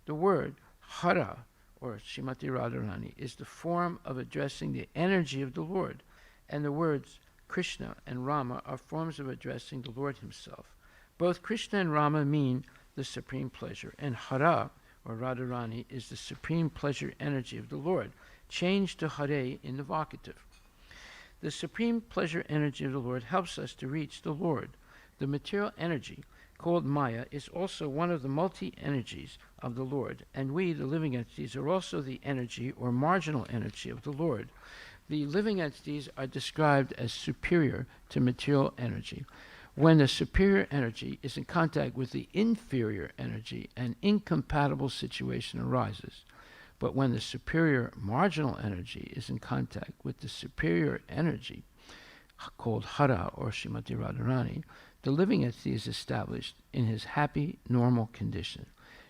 The word Hara, or Srimati Radharani, is the form of addressing the energy of the Lord, and the words Krishna and Rama are forms of addressing the Lord himself. Both Krishna and Rama mean the supreme pleasure, and Hara, or Radharani, is the supreme pleasure energy of the Lord, changed to Hare in the vocative. The supreme pleasure energy of the Lord helps us to reach the Lord. The material energy, called Maya, is also one of the multi-energies of the Lord, and we, the living entities, are also the energy or marginal energy of the Lord. The living entities are described as superior to material energy. When the superior energy is in contact with the inferior energy, an incompatible situation arises. But when the superior marginal energy is in contact with the superior energy, called Hara or Srimati Radharani, the living entity is established in his happy, normal condition.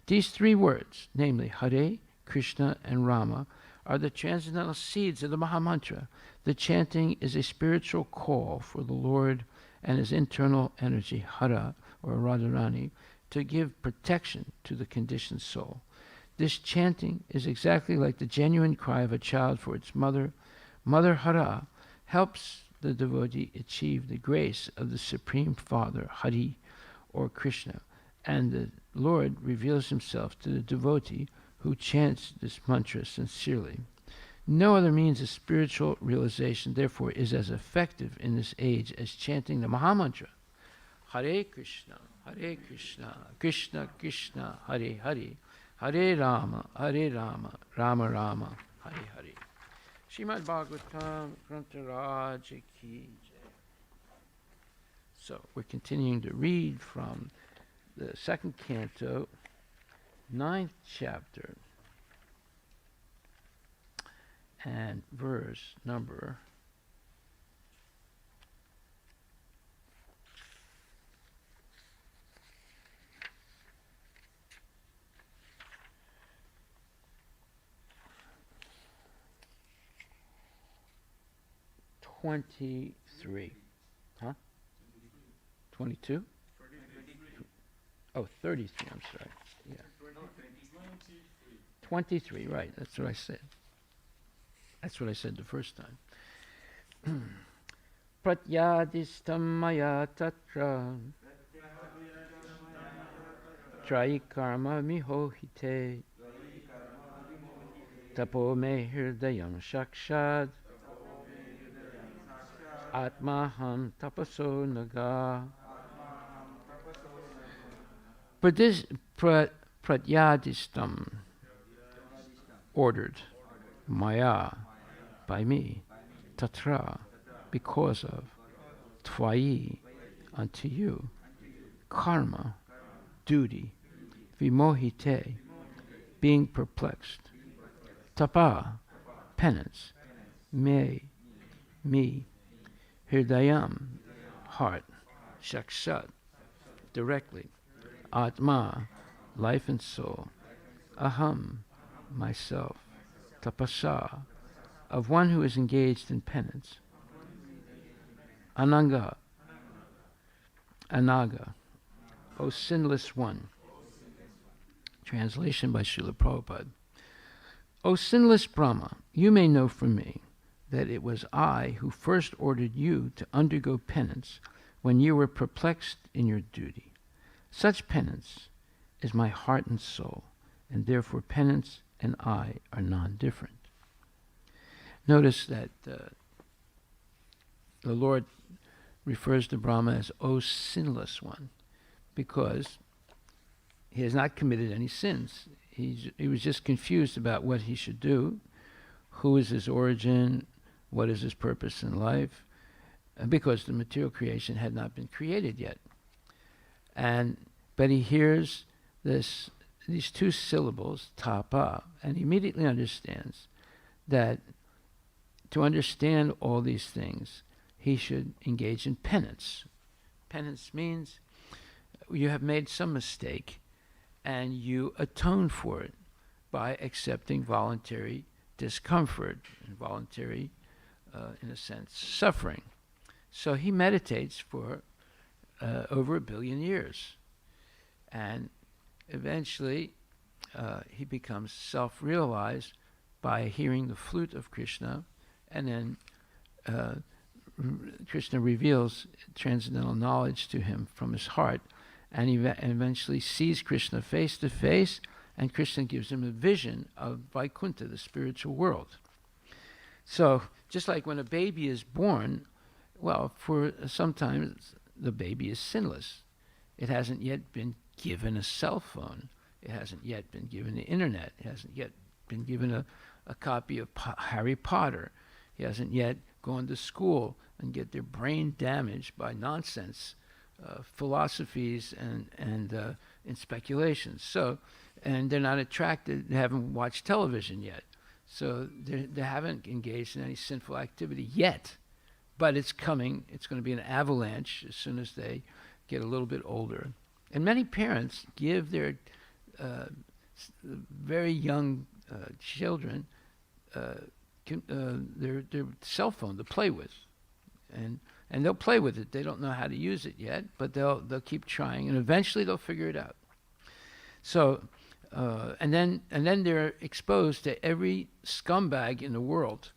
These three words, namely Hare, Krishna, and Rama, are the transcendental seeds of the Mahamantra. The chanting is a spiritual call for the Lord and his internal energy, Hara or Radharani, to give protection to the conditioned soul. This chanting is exactly like the genuine cry of a child for its mother. Mother Hara helps the devotee achieve the grace of the Supreme Father, Hari, or Krishna, and the Lord reveals himself to the devotee who chants this mantra sincerely. No other means of spiritual realization, therefore, is as effective in this age as chanting the Mahamantra. Hare Krishna, Krishna Krishna, Hare Hare, Hare Rama, Rama Rama, Hare Hare. Srimad Bhagavatam, Grantaraj Ki Jai. So, we're continuing to read from the second canto, 9th chapter, and verse number 12. 23. Huh? 22? Oh, 33, I'm sorry. Yeah. 23, right, that's what I said. That's what I said the first time. Pratyadistam maya tatra Traikarma mihohite Tapo me hirdayam shakshad Atmaham tapaso naga. Pratyadistam, ordered, maya, by me, tatra, because of, tvai, unto you, karma, duty, vimohite, being perplexed, tapa, penance, me, hirdayam, heart, shakshat, directly, atma, life and soul, aham, myself, tapasa, of one who is engaged in penance, anaga, O sinless one. Translation by Srila Prabhupada. O sinless Brahma, you may know from me that it was I who first ordered you to undergo penance when you were perplexed in your duty. Such penance is my heart and soul, and therefore penance and I are non-different. Notice that the Lord refers to Brahma as O sinless one, because he has not committed any sins. He was just confused about what he should do, who is his origin, what is his purpose in life, because the material creation had not been created yet. But he hears these two syllables, tapa, and he immediately understands that to understand all these things, he should engage in penance. Penance means you have made some mistake and you atone for it by accepting voluntary discomfort and voluntary, in a sense, suffering. So he meditates for over 1 billion years. And eventually he becomes self-realized by hearing the flute of Krishna, and then Krishna reveals transcendental knowledge to him from his heart, and he eventually sees Krishna face to face, and Krishna gives him a vision of Vaikuntha, the spiritual world. So just like when a baby is born, well, for sometimes the baby is sinless. It hasn't yet been given a cell phone. It hasn't yet been given the internet. It hasn't yet been given a copy of Harry Potter. He hasn't yet gone to school and get their brain damaged by nonsense philosophies and in speculations. So, and they're not attracted. They haven't watched television yet. So they haven't engaged in any sinful activity yet. But it's coming. It's going to be an avalanche as soon as they get a little bit older. And many parents give their very young children their cell phone to play with, and they'll play with it. They don't know how to use it yet, but they'll keep trying, and eventually they'll figure it out. So, and then they're exposed to every scumbag in the world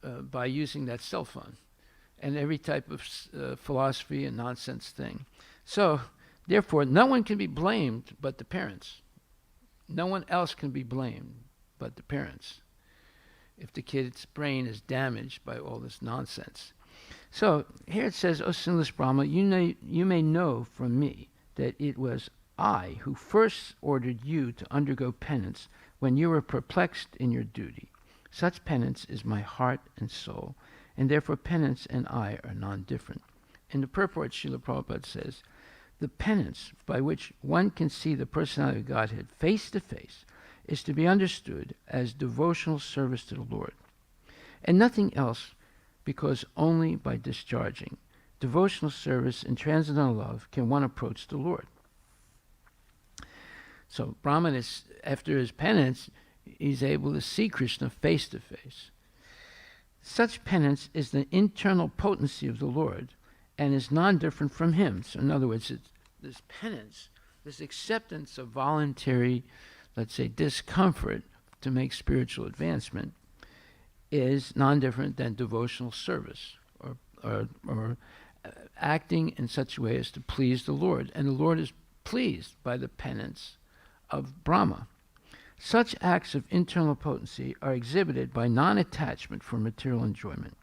by using that cell phone, and every type of philosophy and nonsense thing. So, therefore, no one can be blamed but the parents. No one else can be blamed but the parents if the kid's brain is damaged by all this nonsense. So here it says, O sinless Brahma, you may know from me that it was I who first ordered you to undergo penance when you were perplexed in your duty. Such penance is my heart and soul, and therefore penance and I are non-different. In the purport, Srila Prabhupada says, the penance by which one can see the personality of Godhead face to face is to be understood as devotional service to the Lord, and nothing else, because only by discharging devotional service and transcendental love can one approach the Lord. So Brahman after his penance, he's able to see Krishna face to face. Such penance is the internal potency of the Lord and is non-different from him. So in other words, this penance, this acceptance of voluntary, let's say, discomfort to make spiritual advancement is non-different than devotional service or acting in such a way as to please the Lord. And the Lord is pleased by the penance of Brahma. Such acts of internal potency are exhibited by non-attachment for material enjoyment.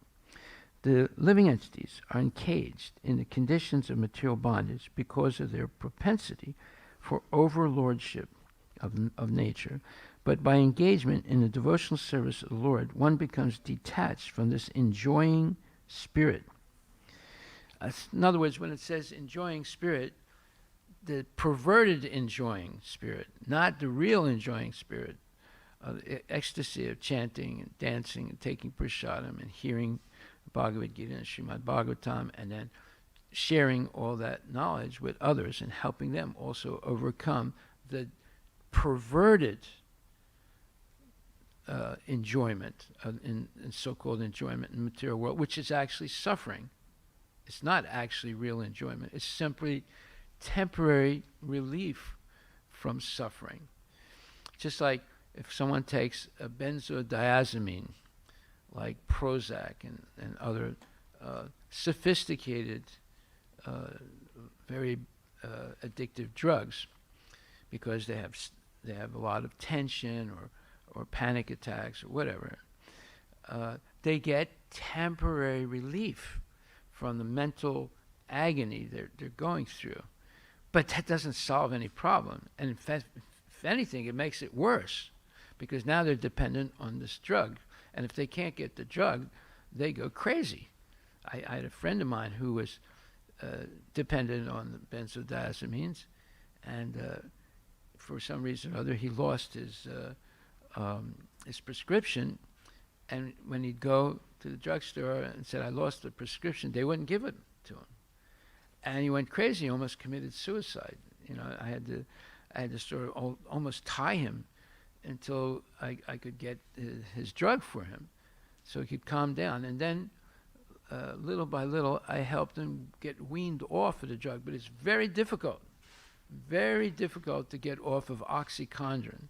The living entities are encaged in the conditions of material bondage because of their propensity for overlordship of nature, but by engagement in the devotional service of the Lord, one becomes detached from this enjoying spirit. In other words, when it says enjoying spirit, the perverted enjoying spirit, not the real enjoying spirit, the ecstasy of chanting and dancing and taking prasadam and hearing Bhagavad Gita and Srimad Bhagavatam, and then sharing all that knowledge with others and helping them also overcome the perverted enjoyment in so-called enjoyment in the material world, which is actually suffering. It's not actually real enjoyment. It's simply temporary relief from suffering. Just like if someone takes a benzodiazepine, like Prozac and other sophisticated, very addictive drugs, because they have a lot of tension or panic attacks or whatever, they get temporary relief from the mental agony they're going through. But that doesn't solve any problem. And in fact, if anything, it makes it worse, because now they're dependent on this drug. And if they can't get the drug, they go crazy. I had a friend of mine who was dependent on the benzodiazepines, and for some reason or other, he lost his prescription. And when he'd go to the drugstore and said, "I lost the prescription," they wouldn't give it to him. And he went crazy, almost committed suicide. You know, I had to sort of almost tie him until I could get his drug for him so he could calm down. And then little by little, I helped him get weaned off of the drug. But it's very difficult to get off of OxyContin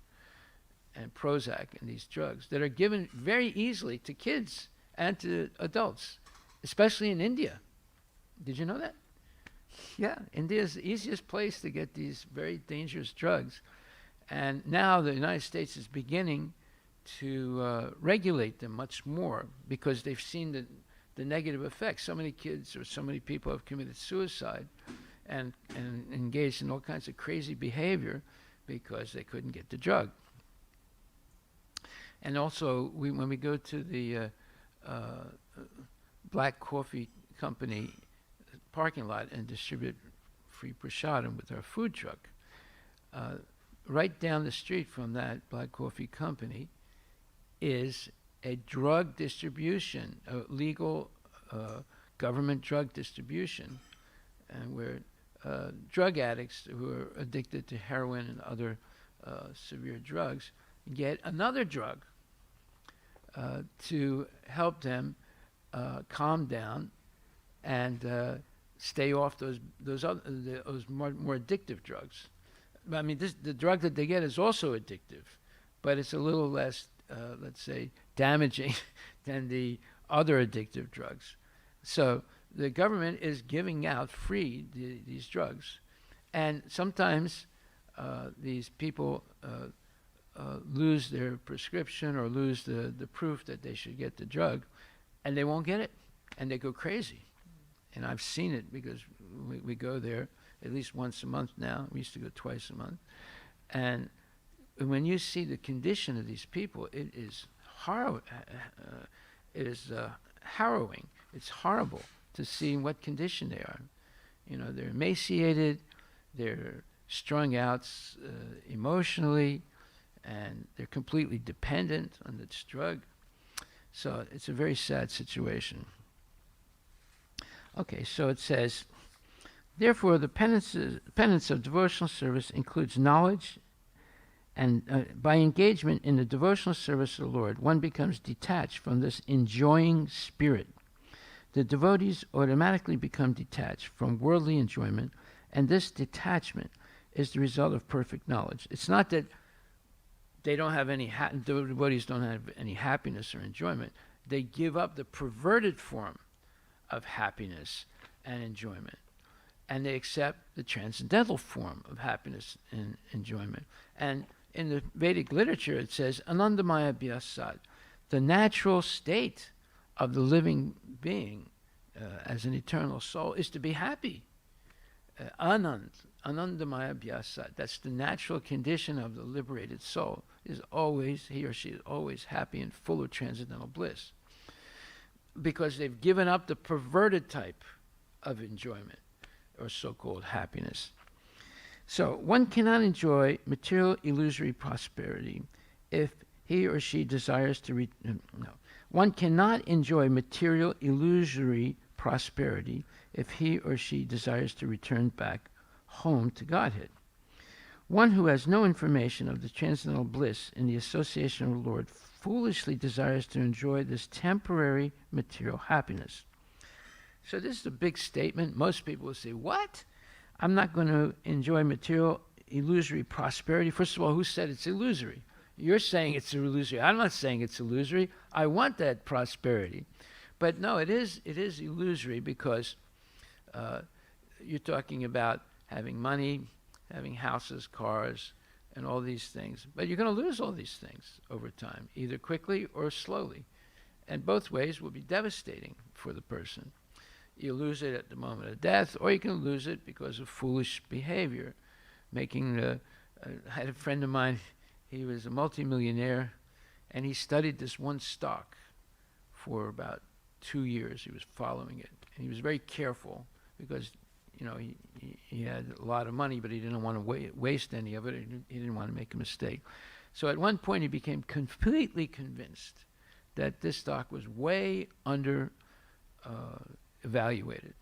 and Prozac and these drugs that are given very easily to kids and to adults, especially in India. Did you know that? Yeah, India is the easiest place to get these very dangerous drugs. And now the United States is beginning to regulate them much more, because they've seen the negative effects. So many kids or so many people have committed suicide and engaged in all kinds of crazy behavior because they couldn't get the drug. And also, when we go to the Black Coffee Company parking lot and distribute free prasadam with our food truck, right down the street from that Black Coffee Company is a drug distribution, a legal government drug distribution, and where drug addicts who are addicted to heroin and other severe drugs get another drug to help them calm down and stay off those more addictive drugs. I mean, the drug that they get is also addictive, but it's a little less, let's say, damaging than the other addictive drugs. So the government is giving out free these drugs, and sometimes these people lose their prescription or lose the proof that they should get the drug, and they won't get it, and they go crazy. And I've seen it because we go there at least once a month now. We used to go twice a month. And when you see the condition of these people, it is harrowing. It's horrible to see in what condition they are. You know, they're emaciated, they're strung out emotionally, and they're completely dependent on this drug. So it's a very sad situation. Okay, so it says, therefore the penance of devotional service includes knowledge And by engagement in the devotional service of the Lord, one becomes detached from this enjoying spirit. The devotees automatically become detached from worldly enjoyment, and this detachment is the result of perfect knowledge. It's not that they don't have any devotees don't have any happiness or enjoyment. They give up the perverted form of happiness and enjoyment, and they accept the transcendental form of happiness and enjoyment. And in the Vedic literature, it says, Anandamaya Bhyasat, the natural state of the living being as an eternal soul is to be happy. Anandamaya Bhyasat, that's the natural condition of the liberated soul, is always, he or she is always happy and full of transcendental bliss. Because they've given up the perverted type of enjoyment, or so-called happiness. So one cannot enjoy material illusory prosperity if he or she desires to one cannot enjoy material illusory prosperity if he or she desires to return back home to Godhead. One who has no information of the transcendental bliss in the association of the Lord foolishly desires to enjoy this temporary material happiness. So this is a big statement. Most people will say, what? I'm not going to enjoy material illusory prosperity. First of all, who said it's illusory? You're saying it's illusory. I'm not saying it's illusory. I want that prosperity. But no, it is illusory because you're talking about having money, having houses, cars, and all these things. But you're going to lose all these things over time, either quickly or slowly. And both ways will be devastating for the person. You lose it at the moment of death, or you can lose it because of foolish behavior. I had a friend of mine, he was a multimillionaire, and he studied this one stock for about 2 years. He was following it, and he was very careful because, you know, he had a lot of money, but he didn't want to waste any of it. He didn't want to make a mistake. So at one point, he became completely convinced that this stock was way under evaluated,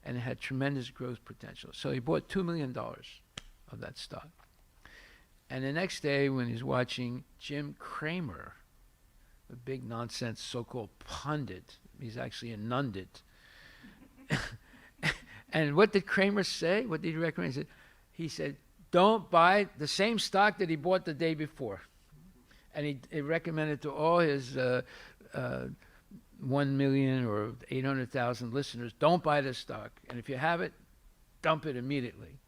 and it had tremendous growth potential. So he bought $2 million of that stock. And the next day, when he's watching Jim Cramer, a big nonsense so-called pundit, he's actually a nundit. And what did Cramer say? What did he recommend? He said, don't buy the same stock that he bought the day before. And he recommended to all his 1 million or 800,000 listeners, don't buy this stock. And if you have it, dump it immediately.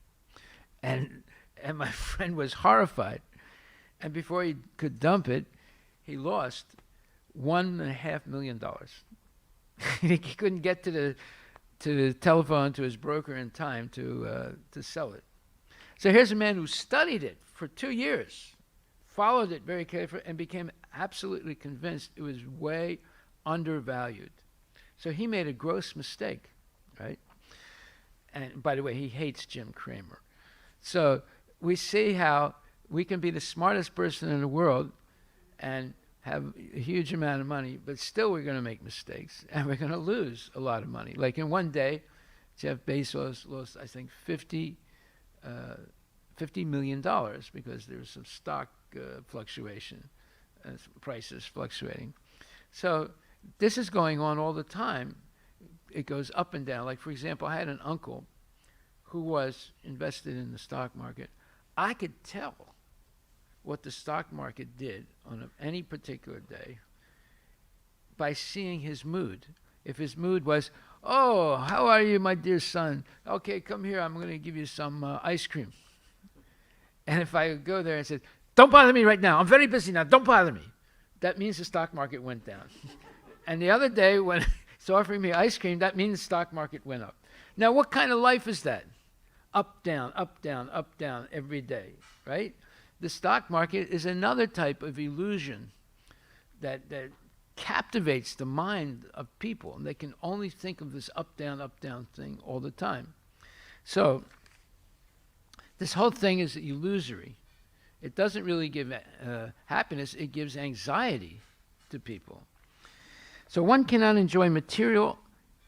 And my friend was horrified. And before he could dump it, he lost $1.5 million. He couldn't get to the telephone to his broker in time to sell it. So here's a man who studied it for 2 years, followed it very carefully, and became absolutely convinced it was way undervalued. So he made a gross mistake, right? And by the way, he hates Jim Cramer. So we see how we can be the smartest person in the world and have a huge amount of money, but still we're going to make mistakes, and we're going to lose a lot of money. Like in one day, Jeff Bezos lost, I think, $50 million because there was some stock fluctuation, prices fluctuating. So this is going on all the time. It goes up and down. Like, for example, I had an uncle who was invested in the stock market. I could tell what the stock market did on any particular day by seeing his mood. If his mood was, oh, how are you, my dear son? Okay, come here, I'm going to give you some ice cream. And if I would go there and said, don't bother me right now, I'm very busy now, don't bother me, that means the stock market went down. And the other day when he's offering me ice cream, that means the stock market went up. Now, what kind of life is that? Up, down, up, down, up, down every day, right? The stock market is another type of illusion that captivates the mind of people, and they can only think of this up, down thing all the time. So this whole thing is illusory. It doesn't really give happiness, it gives anxiety to people. So one cannot enjoy material,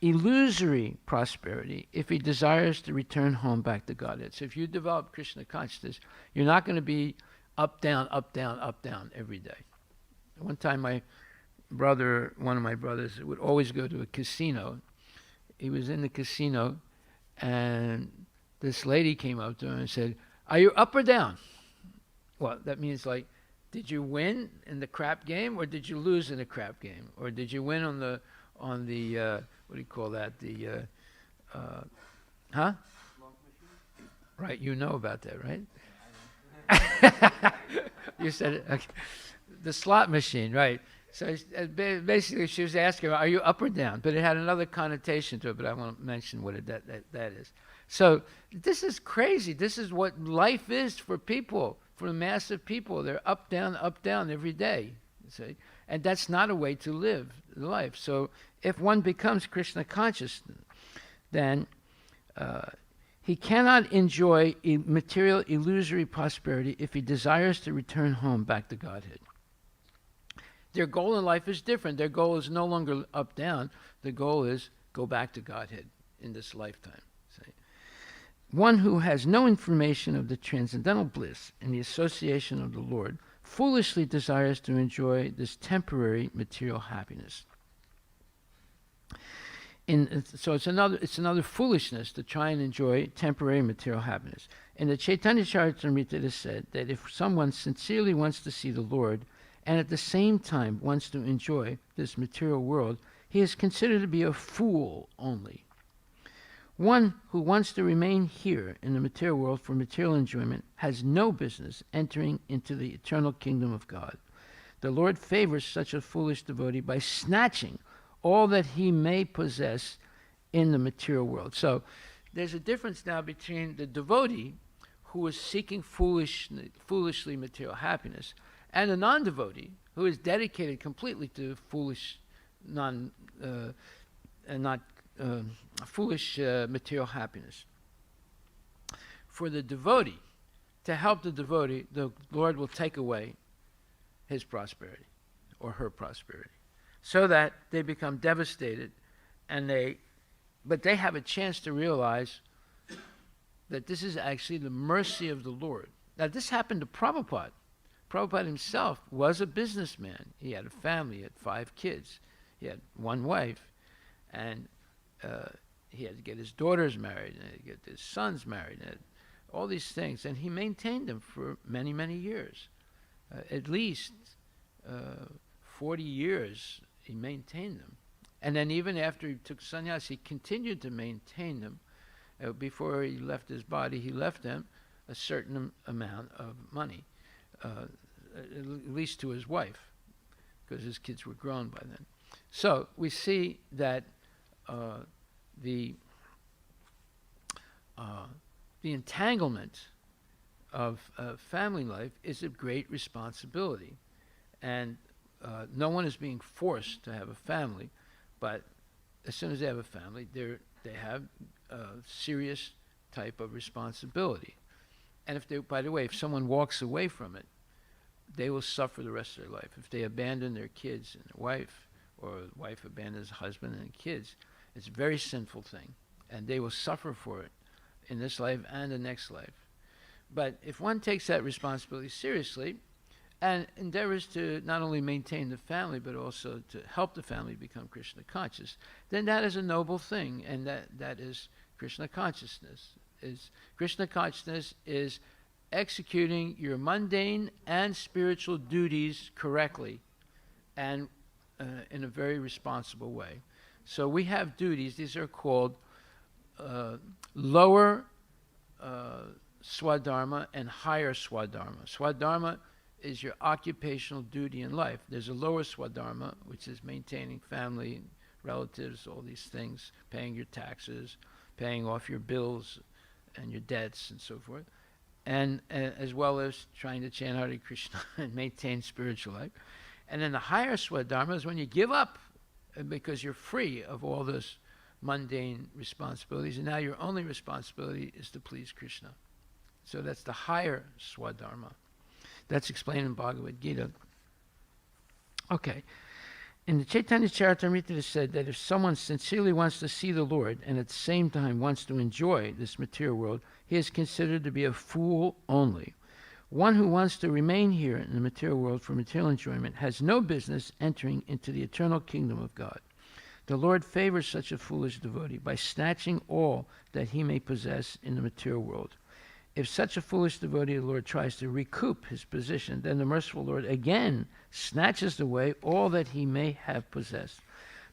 illusory prosperity if he desires to return home back to Godhead. So if you develop Krishna consciousness, you're not going to be up, down, up, down, up, down every day. One time one of my brothers, would always go to a casino. He was in the casino, and this lady came up to him and said, "Are you up or down?" Well, that means like, did you win in the crap game, or did you lose in the crap game, or did you win on the what do you call that? The huh? Right, you know about that, right? You said it. Okay. The slot machine, right? So basically, she was asking, "Are you up or down?" But it had another connotation to it. But I won't mention what that is. So this is crazy. This is what life is for people, for the mass of people. They're up, down, every day. You see? And that's not a way to live life. So if one becomes Krishna conscious, then he cannot enjoy material illusory prosperity if he desires to return home back to Godhead. Their goal in life is different. Their goal is no longer up, down. The goal is go back to Godhead in this lifetime. See? One who has no information of the transcendental bliss and the association of the Lord foolishly desires to enjoy this temporary material happiness. So it's another foolishness to try and enjoy temporary material happiness. In the Chaitanya Charitamrita it is said that if someone sincerely wants to see the Lord and at the same time wants to enjoy this material world, he is considered to be a fool only. One who wants to remain here in the material world for material enjoyment has no business entering into the eternal kingdom of God. The Lord favors such a foolish devotee by snatching all that he may possess in the material world. So there's a difference now between the devotee who is seeking foolishly material happiness and a non-devotee who is dedicated completely to foolish material happiness. For the devotee, to help the devotee, the Lord will take away his prosperity or her prosperity, so that they become devastated, but they have a chance to realize that this is actually the mercy of the Lord. Now, this happened to Prabhupada. Prabhupada himself was a businessman. He had a family, he had 5 kids. He had one wife, and he had to get his daughters married, and he had to get his sons married, and all these things. And he maintained them for many, many years. At least 40 years he maintained them. And then even after he took sannyas, he continued to maintain them. Before he left his body, he left them a certain amount of money, at least to his wife, because his kids were grown by then. So we see that the entanglement of family life is a great responsibility, and no one is being forced to have a family, but as soon as they have a family, they have a serious type of responsibility. And by the way, if someone walks away from it, they will suffer the rest of their life. If they abandon their kids and their wife, or the wife abandons husband and kids, it's a very sinful thing, and they will suffer for it in this life and the next life. But if one takes that responsibility seriously and endeavors to not only maintain the family but also to help the family become Krishna conscious, then that is a noble thing, and that is Krishna consciousness. Krishna consciousness is executing your mundane and spiritual duties correctly and in a very responsible way. So we have duties. These are called lower swadharma and higher swadharma. Swadharma is your occupational duty in life. There's a lower swadharma, which is maintaining family, relatives, all these things, paying your taxes, paying off your bills and your debts and so forth, and as well as trying to chant Hare Krishna and maintain spiritual life. And then the higher swadharma is when you give up because you're free of all those mundane responsibilities, and now your only responsibility is to please Krishna. So that's the higher swadharma. That's explained in Bhagavad Gita. Okay. In the Chaitanya Charitamrita it is said that if someone sincerely wants to see the Lord and at the same time wants to enjoy this material world, he is considered to be a fool only. One who wants to remain here in the material world for material enjoyment has no business entering into the eternal kingdom of God. The Lord favors such a foolish devotee by snatching all that he may possess in the material world. If such a foolish devotee of the Lord tries to recoup his position, then the merciful Lord again snatches away all that he may have possessed.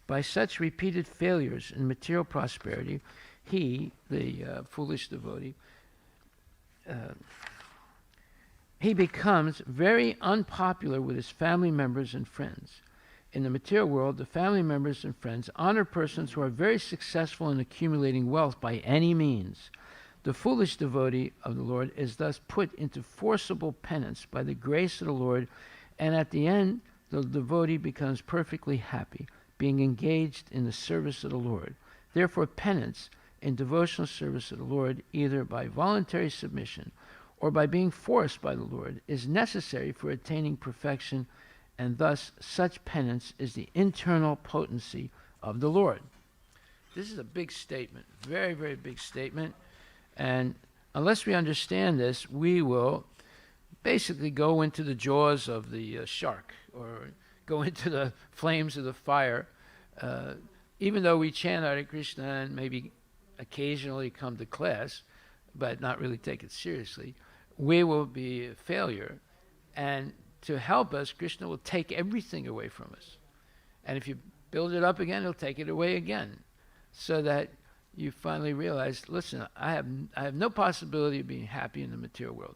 By such repeated failures in material prosperity, he, the foolish devotee, he becomes very unpopular with his family members and friends. In the material world, the family members and friends honor persons who are very successful in accumulating wealth by any means. The foolish devotee of the Lord is thus put into forcible penance by the grace of the Lord, and at the end, the devotee becomes perfectly happy, being engaged in the service of the Lord. Therefore, penance in devotional service of the Lord, either by voluntary submission or by being forced by the Lord, is necessary for attaining perfection, and thus such penance is the internal potency of the Lord. This is a big statement, very, very big statement, and unless we understand this, we will basically go into the jaws of the shark, or go into the flames of the fire. Even though we chant Hare Krishna and maybe occasionally come to class, but not really take it seriously, we will be a failure. And to help us, Krishna will take everything away from us. And if you build it up again, he'll take it away again. So that you finally realize, listen, I have no possibility of being happy in the material world.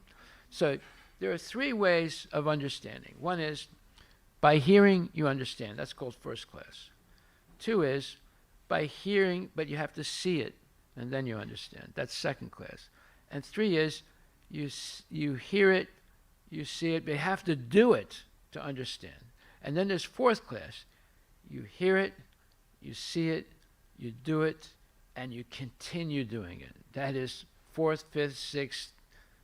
So there are three ways of understanding. One is, by hearing, you understand. That's called first class. Two is, by hearing, but you have to see it, and then you understand. That's second class. And three is, you hear it, you see it, but you have to do it to understand. And then there's fourth class. You hear it, you see it, you do it, and you continue doing it. That is fourth, fifth, sixth,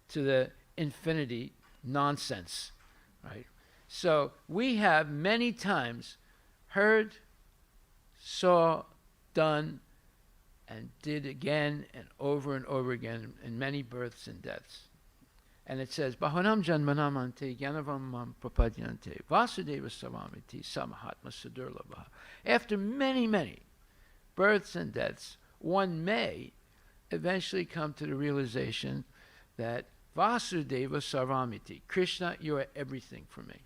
to the infinity nonsense, right? So we have many times heard, saw, done, and did again and over again in many births and deaths. And it says, Bahanam janmanam ante gyanavam prapadyante vasudeva savamiti samahatma sudurlabha. After many, many births and deaths, one may eventually come to the realization that Vasudeva Sarvamiti, Krishna, you are everything for me.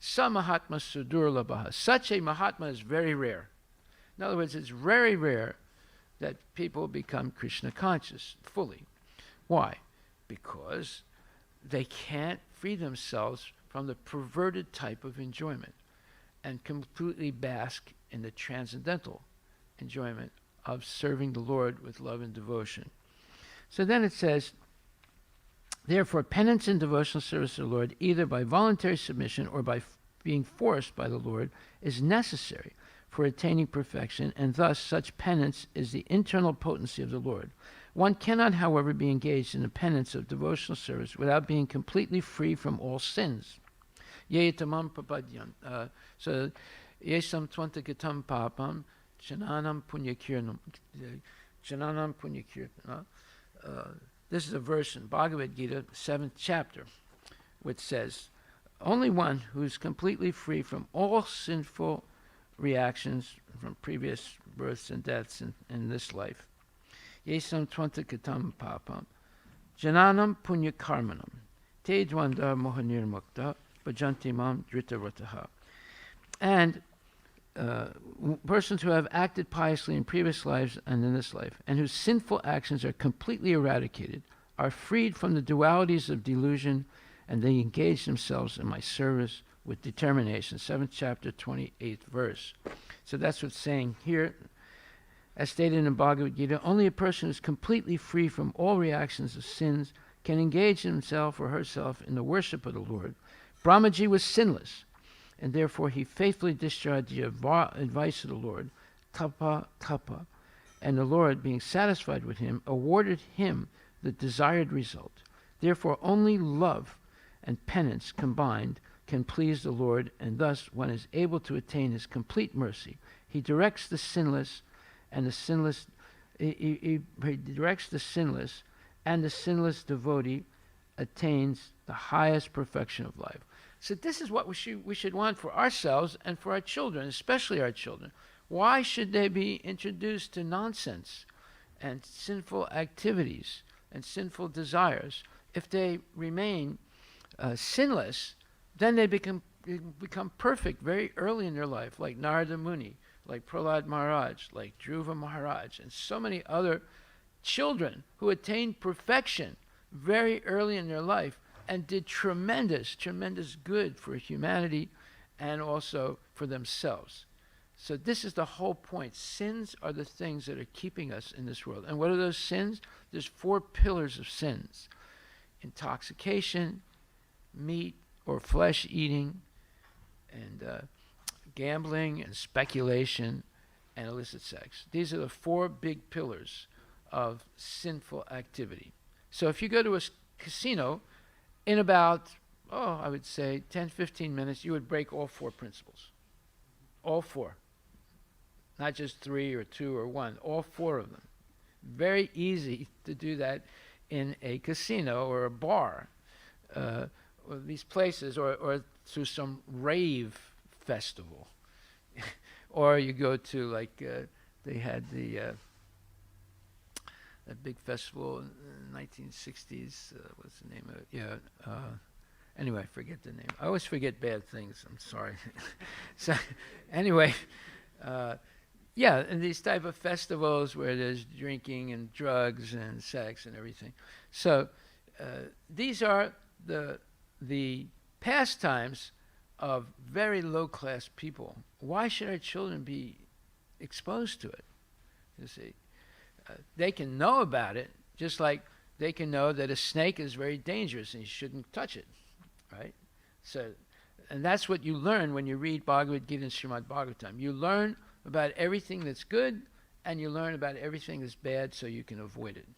Samahatma Sudurlabha. Such a Mahatma is very rare. In other words, it's very rare that people become Krishna conscious fully. Why? Because they can't free themselves from the perverted type of enjoyment and completely bask in the transcendental enjoyment of serving the Lord with love and devotion. So then it says, therefore, penance and devotional service to the Lord, either by voluntary submission or by being forced by the Lord, is necessary for attaining perfection, and thus such penance is the internal potency of the Lord. One cannot, however, be engaged in the penance of devotional service without being completely free from all sins. Yetamam papadyan. So, yesam twantagatam papam, jananam punyakirnam. Jananam punyakirnam. This is a verse in Bhagavad Gita, 7th chapter, which says, only one who is completely free from all sinful reactions from previous births and deaths in this life. Yesam twantagatam papam, jananam punya karmanam, te dvanda mohanir mukta, bhajanti mam dhritarataha. And persons who have acted piously in previous lives and in this life, and whose sinful actions are completely eradicated, are freed from the dualities of delusion, and they engage themselves in my service with determination. 7th chapter, 28th verse. So that's what's saying here. As stated in Bhagavad Gita, only a person who is completely free from all reactions of sins can engage himself or herself in the worship of the Lord. Brahmaji was sinless, and therefore he faithfully discharged the advice of the Lord, tapa, tapa, and the Lord, being satisfied with him, awarded him the desired result. Therefore, only love and penance combined can please the Lord, and thus one is able to attain his complete mercy. He directs the sinless and the sinless. He directs the sinless and the sinless devotee attains the highest perfection of life. So this is what we should want for ourselves and for our children, especially our children. Why should they be introduced to nonsense and sinful activities and sinful desires? If they remain sinless, then they become perfect very early in their life, like Narada Muni, like Prahlad Maharaj, like Dhruva Maharaj, and so many other children who attained perfection very early in their life and did tremendous good for humanity and also for themselves. So this is the whole point. Sins are the things that are keeping us in this world. And what are those sins? There's 4 pillars of sins: intoxication, meat or flesh eating, and gambling and speculation and illicit sex. These are the 4 big pillars of sinful activity. So if you go to a casino, in about, I would say 10, 15 minutes, you would break all 4 principles. All 4. Not just 3 or 2 or 1, all 4 of them. Very easy to do that in a casino or a bar, or these places, or through some rave festival. Or you go to, like, they had that big festival in the 1960s. What's the name of it? Yeah. Anyway, I forget the name. I always forget bad things. I'm sorry. So, anyway, yeah, and these type of festivals where there's drinking and drugs and sex and everything. So, these are the pastimes of very low-class people. Why should our children be exposed to it? You see, they can know about it, just like they can know that a snake is very dangerous and you shouldn't touch it, right? So, and that's what you learn when you read Bhagavad Gita and Srimad Bhagavatam. You learn about everything that's good, and you learn about everything that's bad so you can avoid it.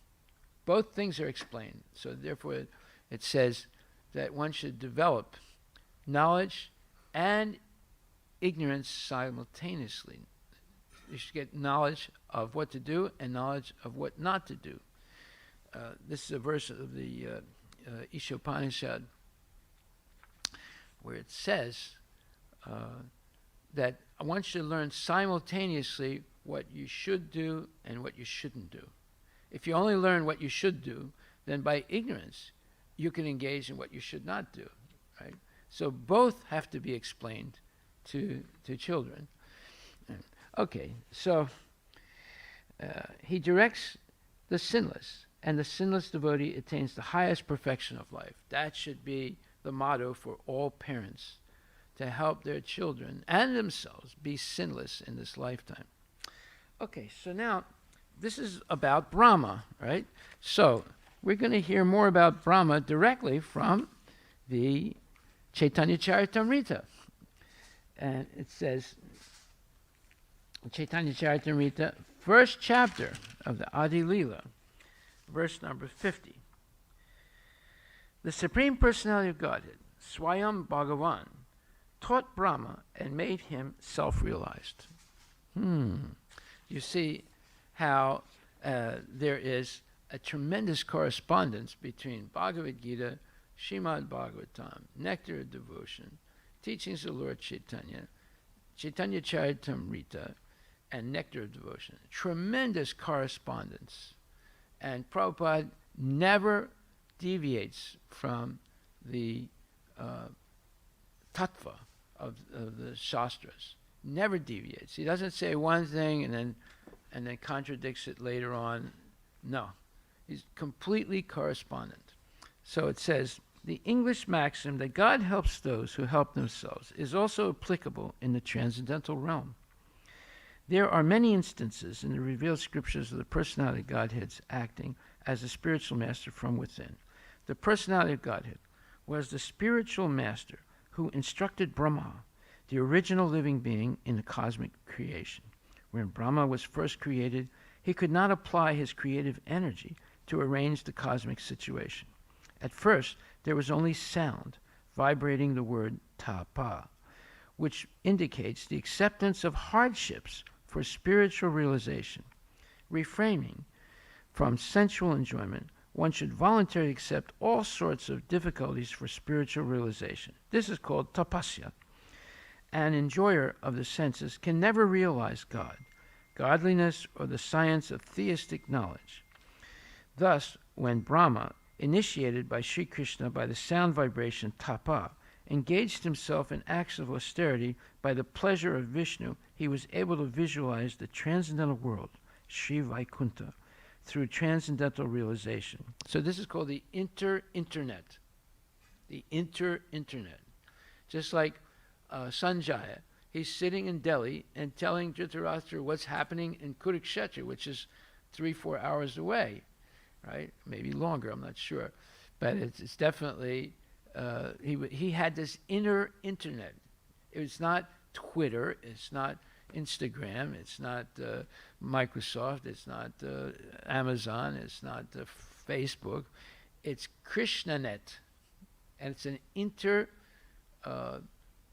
Both things are explained. So therefore, it says that one should develop knowledge and ignorance simultaneously. You should get knowledge of what to do and knowledge of what not to do. This is a verse of the Ishopanishad where it says that one should learn simultaneously what you should do and what you shouldn't do. If you only learn what you should do, then by ignorance, you can engage in what you should not do, right? So both have to be explained to children. Okay, so he directs the sinless, and the sinless devotee attains the highest perfection of life. That should be the motto for all parents, to help their children and themselves be sinless in this lifetime. Okay, so now this is about Brahma, right? So we're going to hear more about Brahma directly from the Chaitanya Charitamrita. And it says, Chaitanya Charitamrita, first chapter of the Adi Leela, verse number 50. The Supreme Personality of Godhead, Swayam Bhagavan, taught Brahma and made him self-realized. You see how there is a tremendous correspondence between Bhagavad Gita, Srimad Bhagavatam, Nectar of Devotion, teachings of Lord Chaitanya, Chaitanya Charitamrita, and Nectar of Devotion. Tremendous correspondence. And Prabhupada never deviates from the tattva of the Shastras. Never deviates. He doesn't say one thing and then contradicts it later on. No. He's completely correspondent. So it says, the English maxim that God helps those who help themselves is also applicable in the transcendental realm. There are many instances in the revealed scriptures of the personality of Godhead's acting as a spiritual master from within. The personality of Godhead was the spiritual master who instructed Brahma, the original living being in the cosmic creation. When Brahma was first created, he could not apply his creative energy to arrange the cosmic situation. At first, there was only sound, vibrating the word tapa, which indicates the acceptance of hardships for spiritual realization. Refraining from sensual enjoyment one should voluntarily accept all sorts of difficulties for spiritual realization. This is called tapasya. An enjoyer of the senses can never realize God, godliness, or the science of theistic knowledge. Thus, when Brahma, initiated by Sri Krishna by the sound vibration tapa, engaged himself in acts of austerity by the pleasure of Vishnu, he was able to visualize the transcendental world, Sri Vaikuntha, through transcendental realization. So this is called the internet. The internet. Just like Sanjaya, he's sitting in Delhi and telling Dhritarashtra what's happening in Kurukshetra, which is 3-4 hours away, right? Maybe longer, I'm not sure. But it's definitely, he had this inner internet. It's not Twitter, it's not Instagram, it's not Microsoft, it's not Amazon, it's not Facebook. It's KrishnaNet, and it's an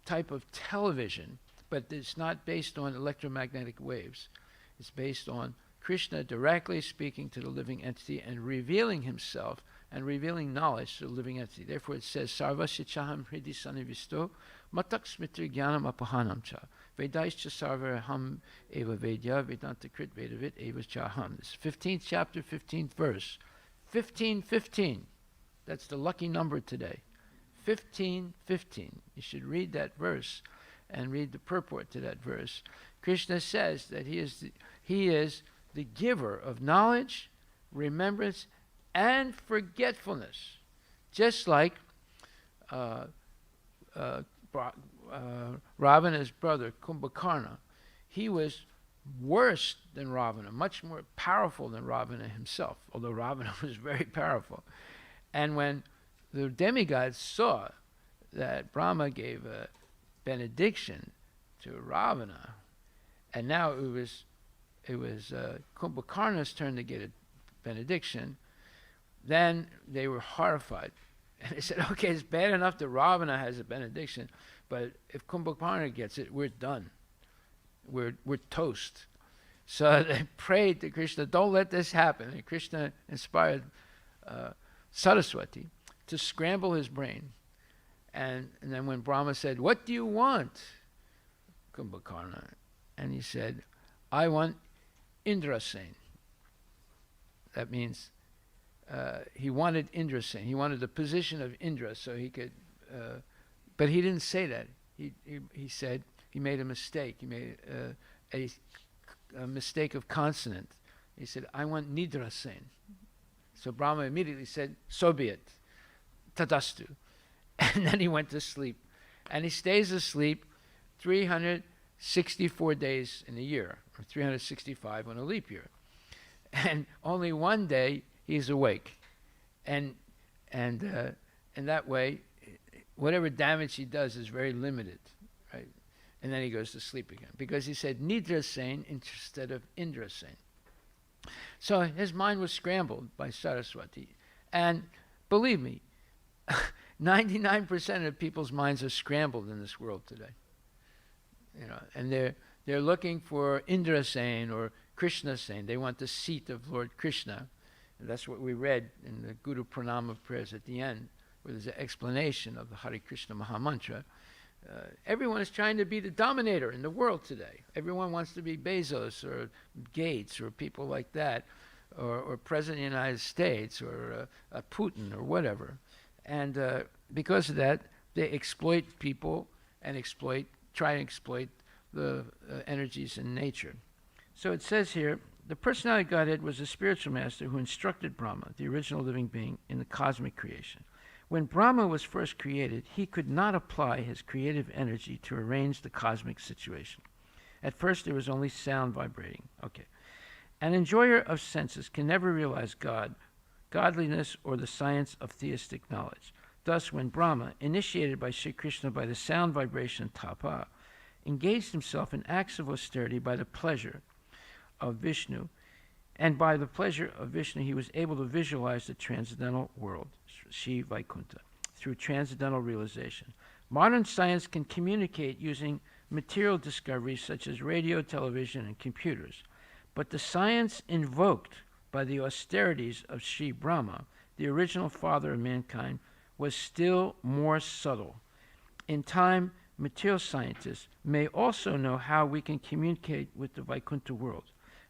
type of television, but it's not based on electromagnetic waves. It's based on Krishna directly speaking to the living entity and revealing himself and revealing knowledge to the living entity. Therefore it says, Sarvasya chaham hridi sanivisto matak smriti jnanam apahanam cha vedaischa sarvaraham eva vedya vedanta krit vedavid eva chaham. This is 15th chapter, 15th verse. 15:15. That's the lucky number today. 15:15. You should read that verse and read the purport to that verse. Krishna says that he is the giver of knowledge, remembrance, and forgetfulness. Just like Ravana's brother, Kumbhakarna. He was worse than Ravana, much more powerful than Ravana himself, although Ravana was very powerful. And when the demigods saw that Brahma gave a benediction to Ravana, and now it was Kumbhakarna's turn to get a benediction, then they were horrified. And they said, okay, it's bad enough that Ravana has a benediction, but if Kumbhakarna gets it, we're done. We're toast. So they prayed to Krishna, don't let this happen. And Krishna inspired Saraswati to scramble his brain. And then when Brahma said, what do you want, Kumbhakarna? And he said, I want Indrasen. That means he wanted Indrasen. He wanted the position of Indra so he could, but he didn't say that. He said he made a mistake. He made a mistake of consonant. He said, I want Nidrasen. So Brahma immediately said, so be it. Tadastu. And then he went to sleep. And he stays asleep 364 days in a year, or 365 on a leap year. And only one day he's awake. And that way, whatever damage he does is very limited, right? And then he goes to sleep again. Because he said Nidrasen instead of Indrasen. So his mind was scrambled by Saraswati. And believe me, 99% of people's minds are scrambled in this world today. You know, and they're looking for Indrasen or Krishnasen. They want the seat of Lord Krishna. And that's what we read in the Guru Pranama prayers at the end, where there's an explanation of the Hare Krishna Mahamantra. Everyone is trying to be the dominator in the world today. Everyone wants to be Bezos or Gates or people like that, or President of the United States or Putin or whatever. And because of that, they exploit people and try and exploit the energies in nature. So it says here, the personality of Godhead was a spiritual master who instructed Brahma, the original living being, in the cosmic creation. When Brahma was first created, he could not apply his creative energy to arrange the cosmic situation. At first, there was only sound vibrating. Okay. An enjoyer of senses can never realize God, godliness, or the science of theistic knowledge. Thus, when Brahma, initiated by Sri Krishna by the sound vibration tapa, engaged himself in acts of austerity by the pleasure of Vishnu, and by the pleasure of Vishnu, he was able to visualize the transcendental world, Sri Vaikuntha, through transcendental realization. Modern science can communicate using material discoveries such as radio, television, and computers, but the science invoked by the austerities of Sri Brahma, the original father of mankind, was still more subtle. In time, material scientists may also know how we can communicate with the Vaikuntha world.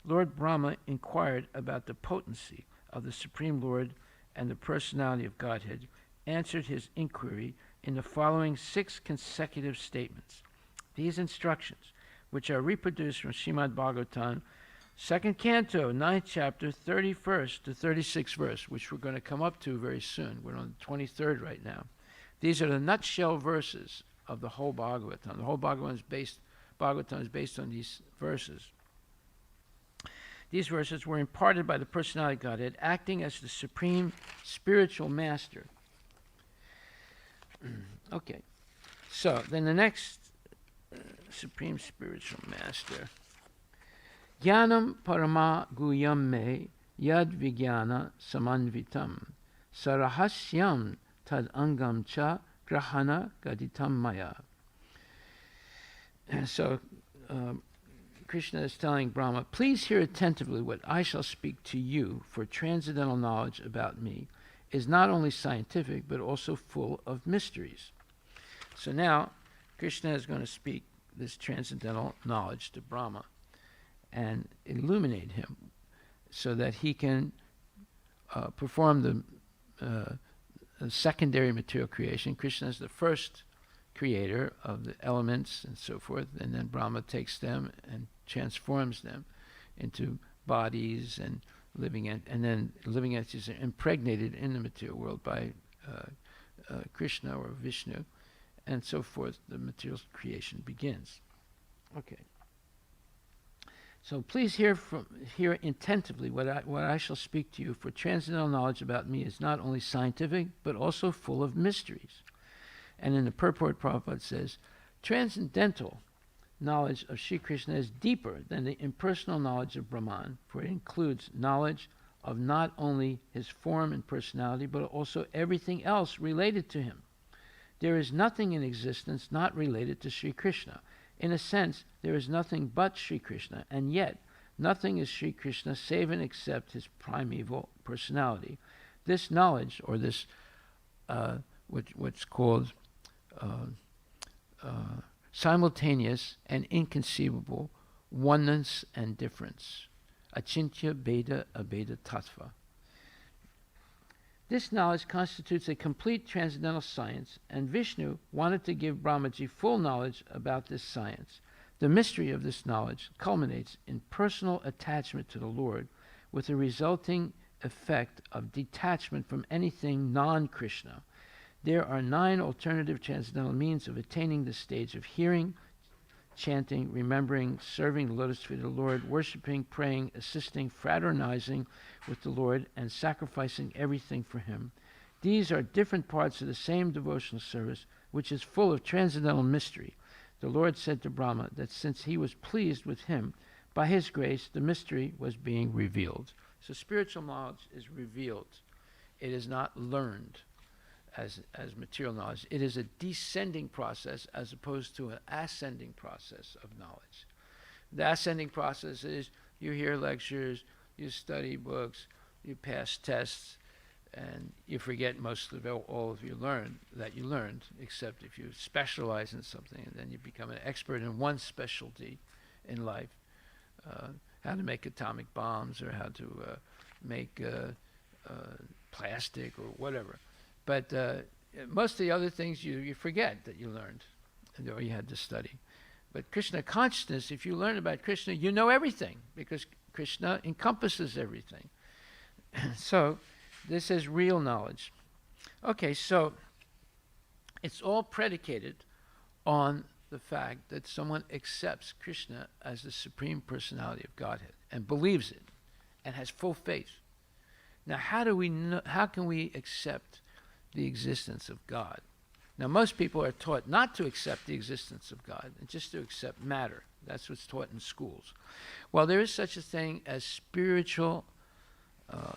Lord Brahma inquired about the potency of the Supreme Lord and the personality of Godhead, answered his inquiry in the following 6 consecutive statements. These instructions, which are reproduced from Srimad Bhagavatam, 2nd Canto, 9th chapter, 31st to 36th verse, which we're going to come up to very soon. We're on the 23rd right now. These are the nutshell verses of the whole Bhagavatam. The whole Bhagavatam is based on these verses. These verses were imparted by the personality of Godhead, acting as the supreme spiritual master. Okay, so then the next supreme spiritual master. Jnanam parama guyam me yad vijnana samanvitam sarahasyam tad angam cha grahana gaditam maya. And so Krishna is telling Brahma, please hear attentively what I shall speak to you, for transcendental knowledge about me is not only scientific but also full of mysteries. So now Krishna is going to speak this transcendental knowledge to Brahma and illuminate him so that he can perform the secondary material creation. Krishna is the first creator of the elements and so forth, and then Brahma takes them and transforms them into bodies and living entities are impregnated in the material world by Krishna or Vishnu, and so forth. The material creation begins. Okay. So please hear attentively what I shall speak to you, for transcendental knowledge about me is not only scientific, but also full of mysteries. And in the purport, Prabhupada says, transcendental knowledge of Sri Krishna is deeper than the impersonal knowledge of Brahman, for it includes knowledge of not only his form and personality, but also everything else related to him. There is nothing in existence not related to Sri Krishna. In a sense, there is nothing but Sri Krishna, and yet nothing is Sri Krishna save and except his primeval personality. This knowledge, or this what's called simultaneous and inconceivable oneness and difference, achintya beda abeda tattva. This knowledge constitutes a complete transcendental science, and Vishnu wanted to give Brahmaji full knowledge about this science. The mystery of this knowledge culminates in personal attachment to the Lord, with the resulting effect of detachment from anything non-Krishna. There are 9 alternative transcendental means of attaining the stage of hearing, chanting, remembering, serving the lotus feet of the Lord, worshiping, praying, assisting, fraternizing with the Lord, and sacrificing everything for him. These are different parts of the same devotional service, which is full of transcendental mystery. The Lord said to Brahma that since he was pleased with him, by his grace the mystery was being revealed. So spiritual knowledge is revealed. It is not learned as material knowledge. It is a descending process as opposed to an ascending process of knowledge. The ascending process is you hear lectures, you study books, you pass tests, and you forget most of all of you learned, except if you specialize in something, and then you become an expert in one specialty in life, how to make atomic bombs or how to make plastic or whatever. But most of the other things you forget that you learned or you had to study. But Krishna consciousness, if you learn about Krishna, you know everything, because Krishna encompasses everything. So this is real knowledge. Okay, so it's all predicated on the fact that someone accepts Krishna as the Supreme Personality of Godhead and believes it and has full faith. Now, how can we accept the existence of God? Now, most people are taught not to accept the existence of God and just to accept matter. That's what's taught in schools. Well, there is such a thing as spiritual,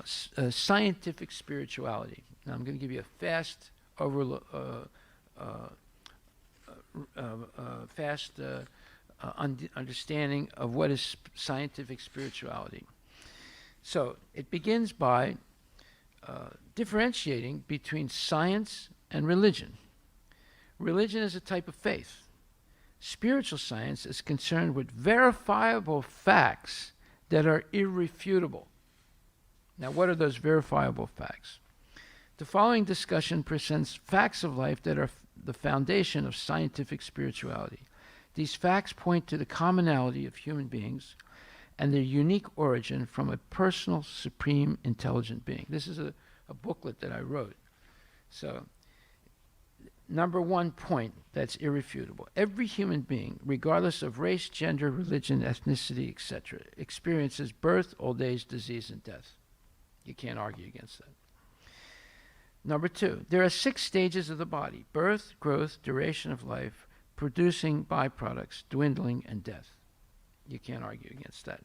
scientific spirituality. Now, I'm going to give you a fast understanding of what is scientific spirituality. So it begins by differentiating between science and religion. Religion is a type of faith. Spiritual science is concerned with verifiable facts that are irrefutable. Now, what are those verifiable facts? The following discussion presents facts of life that are the foundation of scientific spirituality. These facts point to the commonality of human beings and their unique origin from a personal, supreme, intelligent being. This is a booklet that I wrote. So, number one point that's irrefutable. Every human being, regardless of race, gender, religion, ethnicity, etc., experiences birth, old age, disease, and death. You can't argue against that. Number two, there are 6 stages of the body: birth, growth, duration of life, producing byproducts, dwindling, and death. You can't argue against that.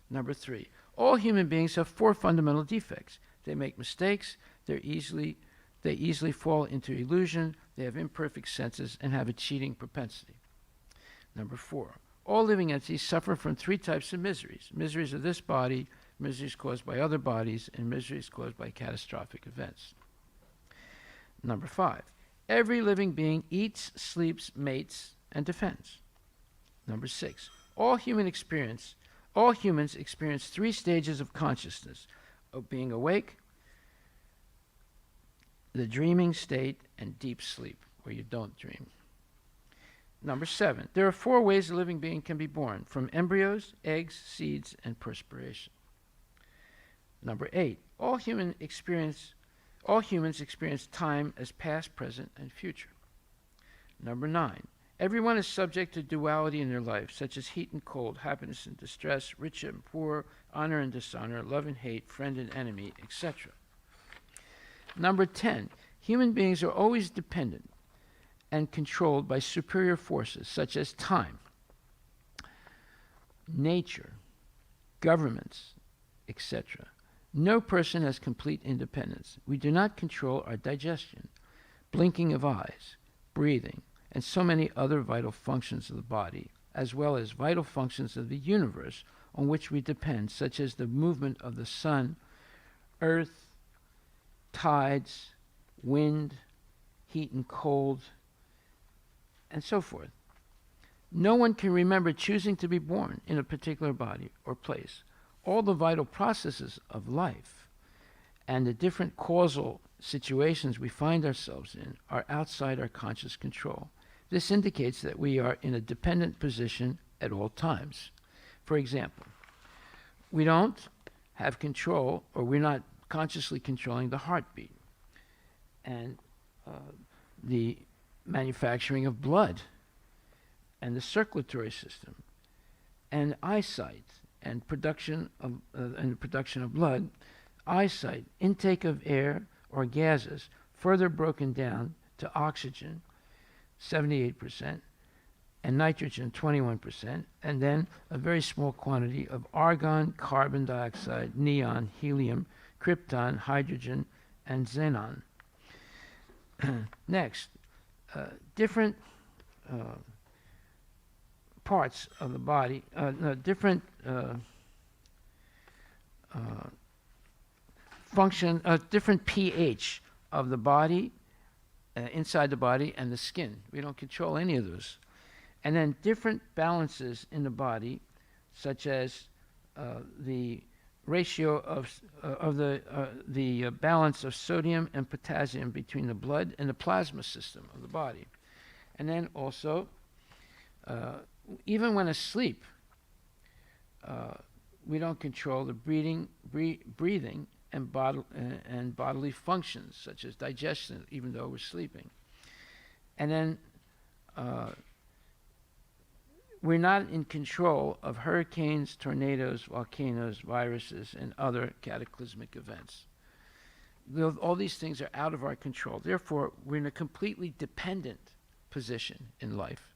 Number 3, all human beings have 4 fundamental defects. They make mistakes, they easily fall into illusion, they have imperfect senses, and have a cheating propensity. Number 4, all living entities suffer from 3 types of miseries: miseries of this body, miseries caused by other bodies, and miseries caused by catastrophic events. Number 5, every living being eats, sleeps, mates, and defends. Number 6, all humans experience 3 stages of consciousness: of being awake, the dreaming state, and deep sleep, where you don't dream. Number 7, there are 4 ways a living being can be born: from embryos, eggs, seeds, and perspiration. Number 8, all humans experience time as past, present, and future. Number 9, everyone is subject to duality in their life, such as heat and cold, happiness and distress, rich and poor, honor and dishonor, love and hate, friend and enemy, etc. Number 10, human beings are always dependent and controlled by superior forces such as time, nature, governments, etc. No person has complete independence. We do not control our digestion, blinking of eyes, breathing, and so many other vital functions of the body, as well as vital functions of the universe on which we depend, such as the movement of the sun, earth, tides, wind, heat and cold, and so forth. No one can remember choosing to be born in a particular body or place. All the vital processes of life and the different causal situations we find ourselves in are outside our conscious control. This indicates that we are in a dependent position at all times. For example, we don't have control, or we're not consciously controlling the heartbeat and the manufacturing of blood and the circulatory system and eyesight and production of blood, eyesight, intake of air or gases, further broken down to oxygen, 78%, and nitrogen, 21%, and then a very small quantity of argon, carbon dioxide, neon, helium, krypton, hydrogen, and xenon. Next, different parts of the body, different function, different pH of the body, inside the body, and the skin. We don't control any of those. And then different balances in the body, such as the ratio of the balance of sodium and potassium between the blood and the plasma system of the body. And then also, even when asleep, we don't control the breathing and bodily functions, such as digestion, even though we're sleeping. And then we're not in control of hurricanes, tornadoes, volcanoes, viruses, and other cataclysmic events. All these things are out of our control. Therefore, we're in a completely dependent position in life.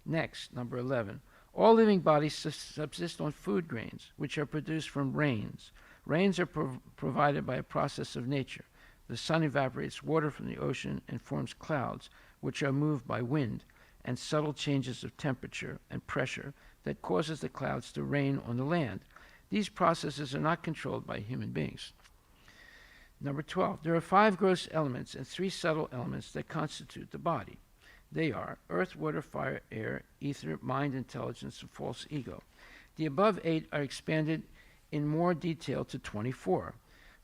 Next, number 11. All living bodies subsist on food grains, which are produced from rains. Rains are provided by a process of nature. The sun evaporates water from the ocean and forms clouds, which are moved by wind and subtle changes of temperature and pressure that causes the clouds to rain on the land. These processes are not controlled by human beings. Number 12, there are 5 gross elements and 3 subtle elements that constitute the body. They are earth, water, fire, air, ether, mind, intelligence, and false ego. The above 8 are expanded in more detail to 24.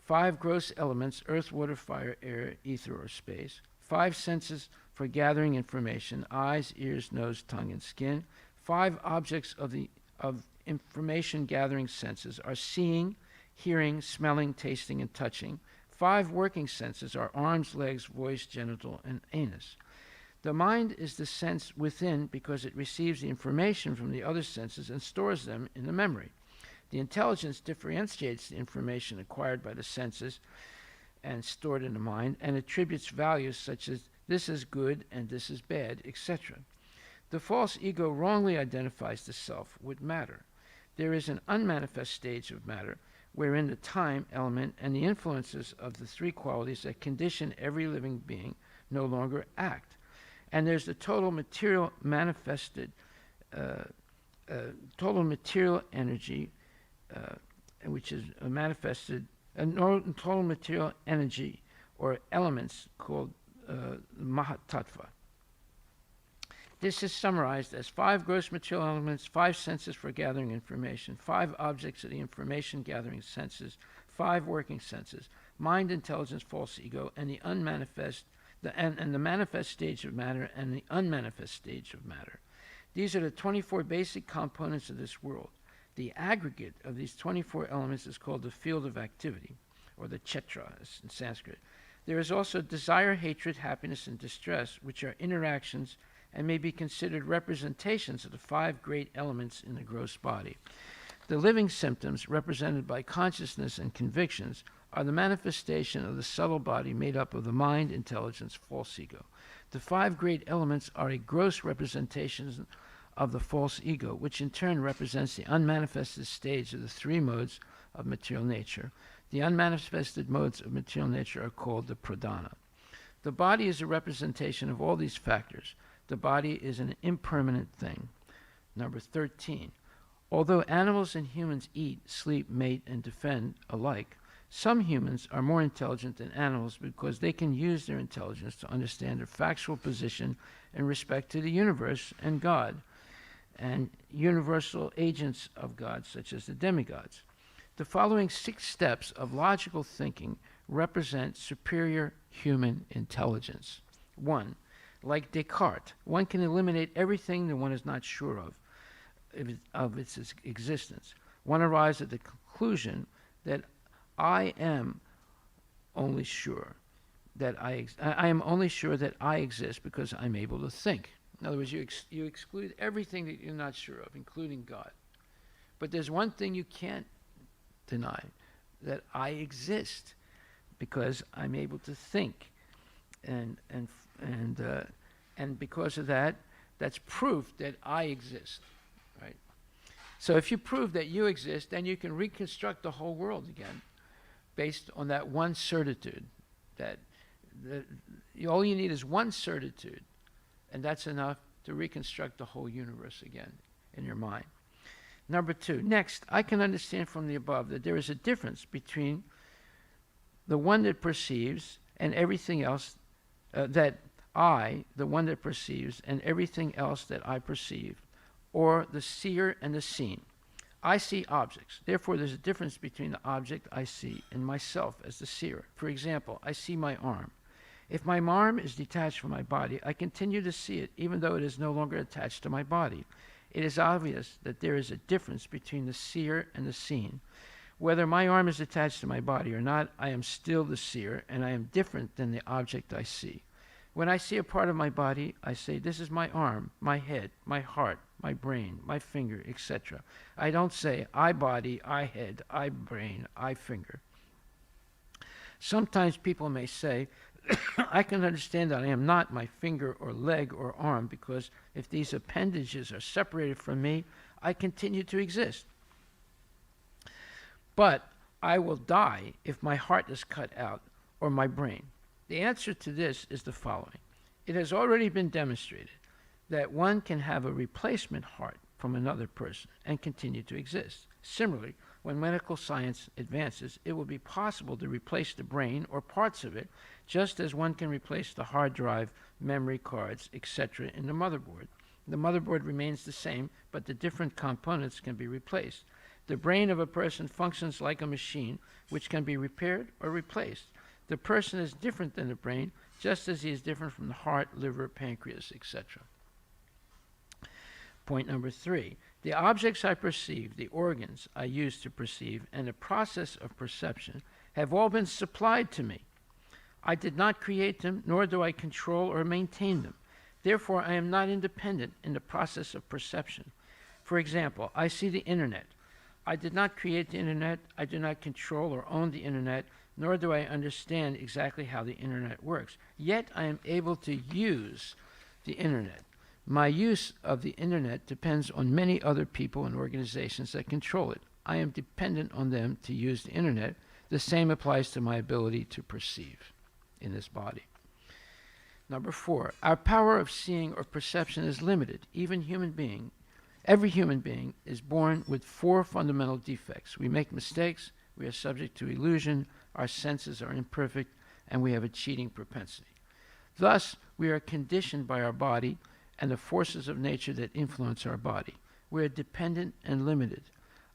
5 gross elements, earth, water, fire, air, ether, or space. 5 senses for gathering information, eyes, ears, nose, tongue, and skin. 5 objects of information gathering senses are seeing, hearing, smelling, tasting, and touching. 5 working senses are arms, legs, voice, genital, and anus. The mind is the sense within because it receives the information from the other senses and stores them in the memory. The intelligence differentiates the information acquired by the senses and stored in the mind and attributes values such as this is good and this is bad, etc. The false ego wrongly identifies the self with matter. There is an unmanifest stage of matter wherein the time element and the influences of the 3 qualities that condition every living being no longer act. And there's the total material manifested, total material energy, which is manifested, total material energy or elements called Mahatattva. This is summarized as 5 gross material elements, 5 senses for gathering information, 5 objects of the information gathering senses, 5 working senses, mind, intelligence, false ego, and the unmanifest, and the manifest stage of matter and the unmanifest stage of matter. These are the 24 basic components of this world. The aggregate of these 24 elements is called the field of activity, or the kshetra in Sanskrit. There is also desire, hatred, happiness, and distress, which are interactions and may be considered representations of the 5 great elements in the gross body. The living symptoms, represented by consciousness and convictions, are the manifestation of the subtle body made up of the mind, intelligence, false ego. The 5 great elements are a gross representation of the false ego, which in turn represents the unmanifested stage of the 3 modes of material nature. The unmanifested modes of material nature are called the pradhana. The body is a representation of all these factors. The body is an impermanent thing. Number 13. Although animals and humans eat, sleep, mate, and defend alike, some humans are more intelligent than animals because they can use their intelligence to understand their factual position in respect to the universe and God, and universal agents of God, such as the demigods. The following 6 steps of logical thinking represent superior human intelligence. 1. Like Descartes, one can eliminate everything that one is not sure of its existence. One arrives at the conclusion that I am only sure that I am only sure that I exist because I'm able to think. In other words, you exclude everything that you're not sure of, including God. But there's one thing you can't deny, that I exist because I'm able to think, and because of that, that's proof that I exist, right? So if you prove that you exist, then you can reconstruct the whole world again, based on that one certitude. That all you need is one certitude, and that's enough to reconstruct the whole universe again in your mind. Number 2, next, I can understand from the above that there is a difference between the one that perceives and everything else, that I, the one that perceives, and everything else that I perceive, or the seer and the seen. I see objects. Therefore, there's a difference between the object I see and myself as the seer. For example, I see my arm. If my arm is detached from my body, I continue to see it, even though it is no longer attached to my body. It is obvious that there is a difference between the seer and the seen. Whether my arm is attached to my body or not, I am still the seer, and I am different than the object I see. When I see a part of my body, I say, this is my arm, my head, my heart, my brain, my finger, etc. I don't say, I body, I head, I brain, I finger. Sometimes people may say, I can understand that I am not my finger or leg or arm, because if these appendages are separated from me, I continue to exist. But I will die if my heart is cut out or my brain. The answer to this is the following. It has already been demonstrated that one can have a replacement heart from another person and continue to exist. Similarly, when medical science advances, it will be possible to replace the brain or parts of it, just as one can replace the hard drive, memory cards, etc. in the motherboard. The motherboard remains the same, but the different components can be replaced. The brain of a person functions like a machine, which can be repaired or replaced. The person is different than the brain, just as he is different from the heart, liver, pancreas, etc. Point number 3. The objects I perceive, the organs I use to perceive, and the process of perception have all been supplied to me. I did not create them, nor do I control or maintain them. Therefore, I am not independent in the process of perception. For example, I see the internet. I did not create the internet, I do not control or own the internet, nor do I understand exactly how the internet works. Yet I am able to use the internet. My use of the internet depends on many other people and organizations that control it. I am dependent on them to use the internet. The same applies to my ability to perceive in this body. Number 4, our power of seeing or perception is limited. Every human being is born with 4 fundamental defects. We make mistakes, we are subject to illusion, our senses are imperfect, and we have a cheating propensity. Thus, we are conditioned by our body and the forces of nature that influence our body. We are dependent and limited.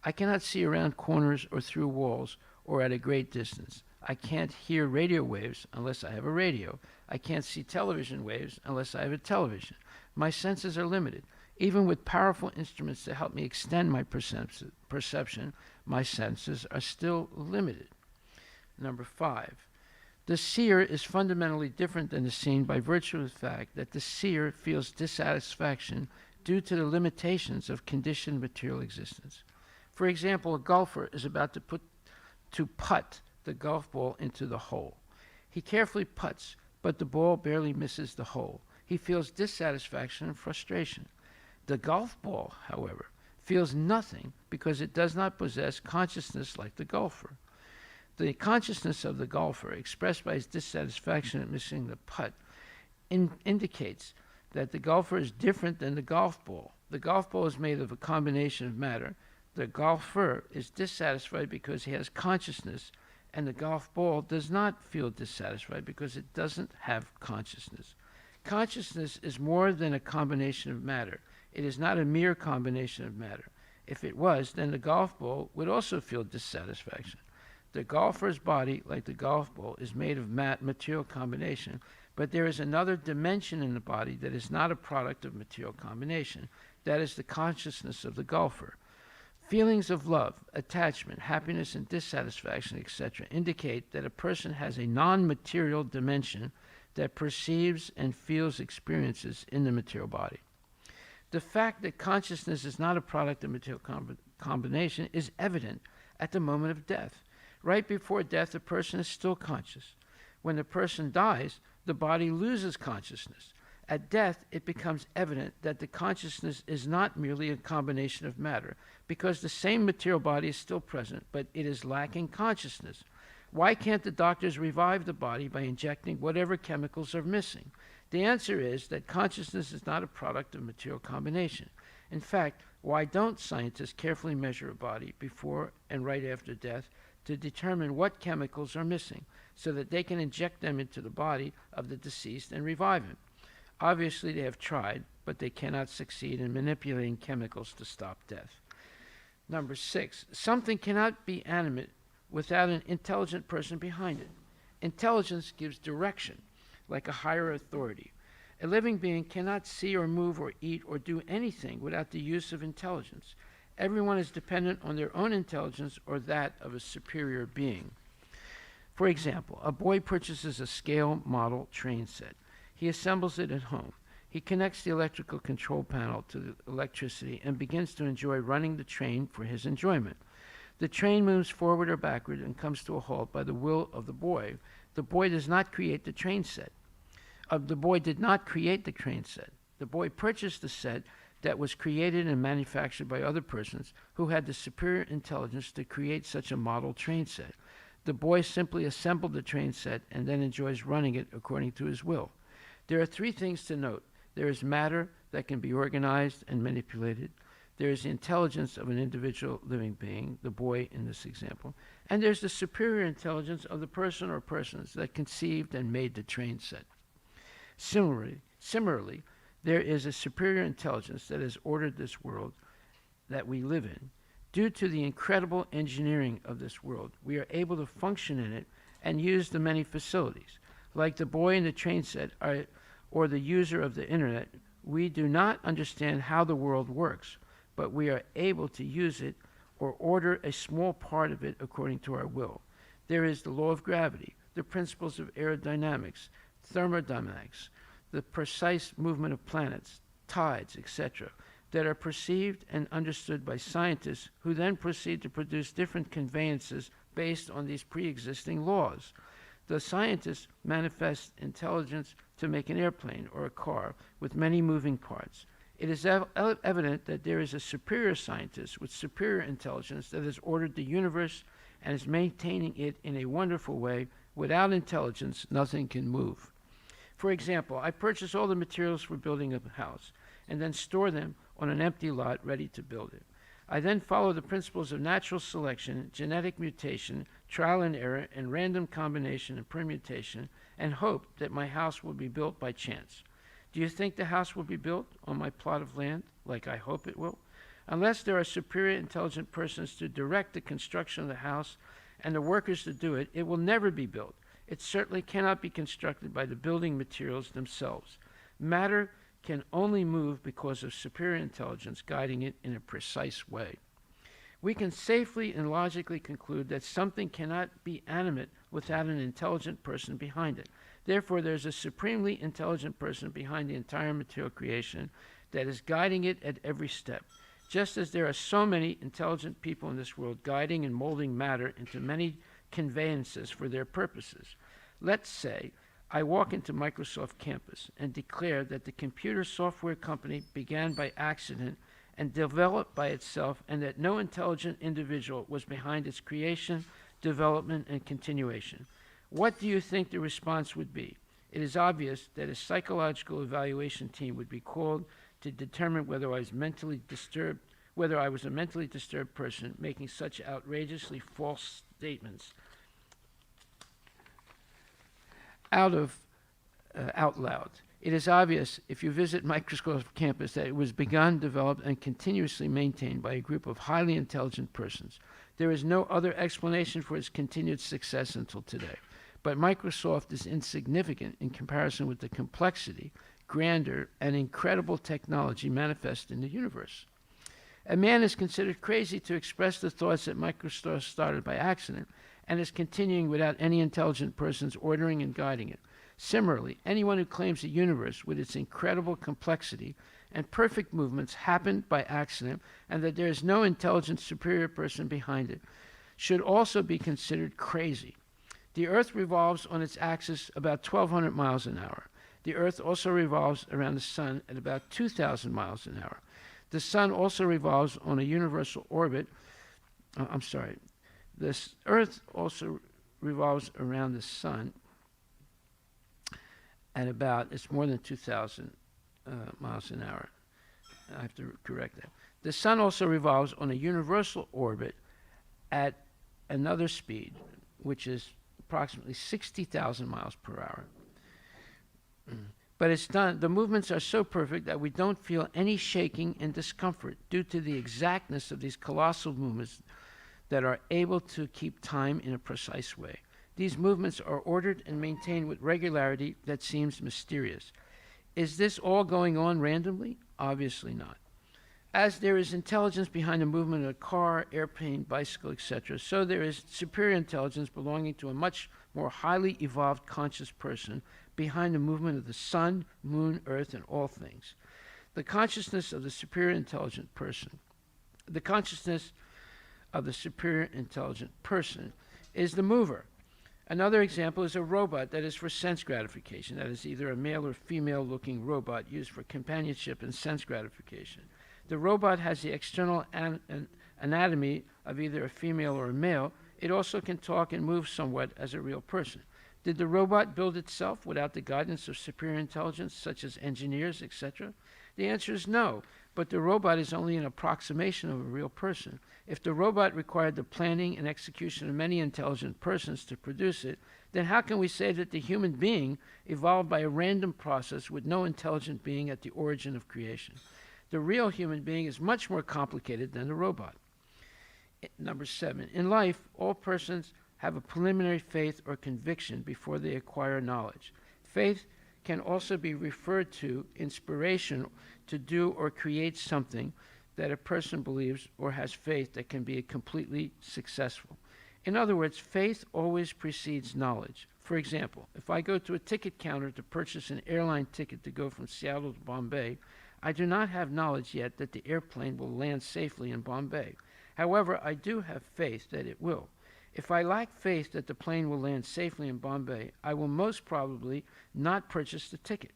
I cannot see around corners or through walls or at a great distance. I can't hear radio waves unless I have a radio. I can't see television waves unless I have a television. My senses are limited. Even with powerful instruments to help me extend my perception, my senses are still limited. Number 5. The seer is fundamentally different than the seen by virtue of the fact that the seer feels dissatisfaction due to the limitations of conditioned material existence. For example, a golfer is about to putt the golf ball into the hole. He carefully putts, but the ball barely misses the hole. He feels dissatisfaction and frustration. The golf ball, however, feels nothing because it does not possess consciousness like the golfer. The consciousness of the golfer, expressed by his dissatisfaction at missing the putt, indicates that the golfer is different than the golf ball. The golf ball is made of a combination of matter. The golfer is dissatisfied because he has consciousness, and the golf ball does not feel dissatisfied because it doesn't have consciousness. Consciousness is more than a combination of matter. It is not a mere combination of matter. If it was, then the golf ball would also feel dissatisfaction. The golfer's body, like the golf ball, is made of material combination, but there is another dimension in the body that is not a product of material combination. That is the consciousness of the golfer. Feelings of love, attachment, happiness, and dissatisfaction, etc., indicate that a person has a non-material dimension that perceives and feels experiences in the material body. The fact that consciousness is not a product of material combination is evident at the moment of death. Right before death, a person is still conscious. When the person dies, the body loses consciousness. At death, it becomes evident that the consciousness is not merely a combination of matter, because the same material body is still present, but it is lacking consciousness. Why can't the doctors revive the body by injecting whatever chemicals are missing? The answer is that consciousness is not a product of material combination. In fact, why don't scientists carefully measure a body before and right after death to determine what chemicals are missing, so that they can inject them into the body of the deceased and revive him? Obviously, they have tried, but they cannot succeed in manipulating chemicals to stop death. Number 6, something cannot be animate without an intelligent person behind it. Intelligence gives direction, like a higher authority. A living being cannot see or move or eat or do anything without the use of intelligence. Everyone is dependent on their own intelligence or that of a superior being. For example, a boy purchases a scale model train set. He assembles it at home. He connects the electrical control panel to the electricity and begins to enjoy running the train for his enjoyment. The train moves forward or backward and comes to a halt by the will of the boy. The boy does not create the train set. The boy did not create the train set. The boy purchased the set that was created and manufactured by other persons who had the superior intelligence to create such a model train set. The boy simply assembled the train set and then enjoys running it according to his will. There are 3 things to note. There is matter that can be organized and manipulated. There is the intelligence of an individual living being, the boy in this example, and there's the superior intelligence of the person or persons that conceived and made the train set. Similarly, there is a superior intelligence that has ordered this world that we live in. Due to the incredible engineering of this world, we are able to function in it and use the many facilities. Like the boy in the train set or the user of the internet, we do not understand how the world works, but we are able to use it or order a small part of it according to our will. There is the law of gravity, the principles of aerodynamics, thermodynamics, the precise movement of planets, tides, etc., that are perceived and understood by scientists who then proceed to produce different conveyances based on these pre-existing laws. The scientists manifest intelligence to make an airplane or a car with many moving parts. It is evident that there is a superior scientist with superior intelligence that has ordered the universe and is maintaining it in a wonderful way. Without intelligence, nothing can move. For example, I purchase all the materials for building a house and then store them on an empty lot ready to build it. I then follow the principles of natural selection, genetic mutation, trial and error, and random combination and permutation, and hope that my house will be built by chance. Do you think the house will be built on my plot of land like I hope it will? Unless there are superior intelligent persons to direct the construction of the house and the workers to do it, it will never be built. It certainly cannot be constructed by the building materials themselves. Matter can only move because of superior intelligence guiding it in a precise way. We can safely and logically conclude that something cannot be animate without an intelligent person behind it. Therefore, there's a supremely intelligent person behind the entire material creation that is guiding it at every step. Just as there are so many intelligent people in this world guiding and molding matter into many conveyances for their purposes. Let's say I walk into Microsoft campus and declare that the computer software company began by accident and developed by itself, and that no intelligent individual was behind its creation, development, and continuation. What do you think the response would be? It is obvious that a psychological evaluation team would be called to determine whether I was a mentally disturbed person making such outrageously false statements out loud. It is obvious if you visit Microsoft campus that it was begun, developed, and continuously maintained by a group of highly intelligent persons. There is no other explanation for its continued success until today. But Microsoft is insignificant in comparison with the complexity, grandeur, and incredible technology manifest in the universe. A man is considered crazy to express the thoughts that Microsoft started by accident and is continuing without any intelligent persons ordering and guiding it. Similarly, anyone who claims the universe with its incredible complexity and perfect movements happened by accident and that there is no intelligent superior person behind it should also be considered crazy. The Earth revolves on its axis about 1,200 miles an hour. The Earth also revolves around the Sun at about 2,000 miles an hour. The Sun also revolves on a universal orbit. This Earth also revolves around the Sun at about, it's more than 2,000 miles an hour. I have to correct that. The Sun also revolves on a universal orbit at another speed, which is approximately 60,000 miles per hour. But it's done, the movements are so perfect that we don't feel any shaking and discomfort due to the exactness of these colossal movements that are able to keep time in a precise way. These movements are ordered and maintained with regularity that seems mysterious. Is this all going on randomly? Obviously not. As there is intelligence behind the movement of a car, airplane, bicycle, etc., so there is superior intelligence belonging to a much more highly evolved conscious person behind the movement of the sun, moon, earth, and all things. The consciousness of the superior intelligent person, is the mover. Another example is a robot that is for sense gratification, that is either a male or female looking robot used for companionship and sense gratification. The robot has the external anatomy of either a female or a male. It also can talk and move somewhat as a real person. Did the robot build itself without the guidance of superior intelligence, such as engineers, etc.? The answer is no. but the robot is only an approximation of a real person. If the robot required the planning and execution of many intelligent persons to produce it, then how can we say that the human being evolved by a random process with no intelligent being at the origin of creation? The real human being is much more complicated than the robot. Number 7, in life, all persons have a preliminary faith or conviction before they acquire knowledge. Faith can also be referred to inspiration to do or create something that a person believes or has faith that can be completely successful. In other words, faith always precedes knowledge. For example, if I go to a ticket counter to purchase an airline ticket to go from Seattle to Bombay, I do not have knowledge yet that the airplane will land safely in Bombay. However, I do have faith that it will. If I lack faith that the plane will land safely in Bombay, I will most probably not purchase the ticket.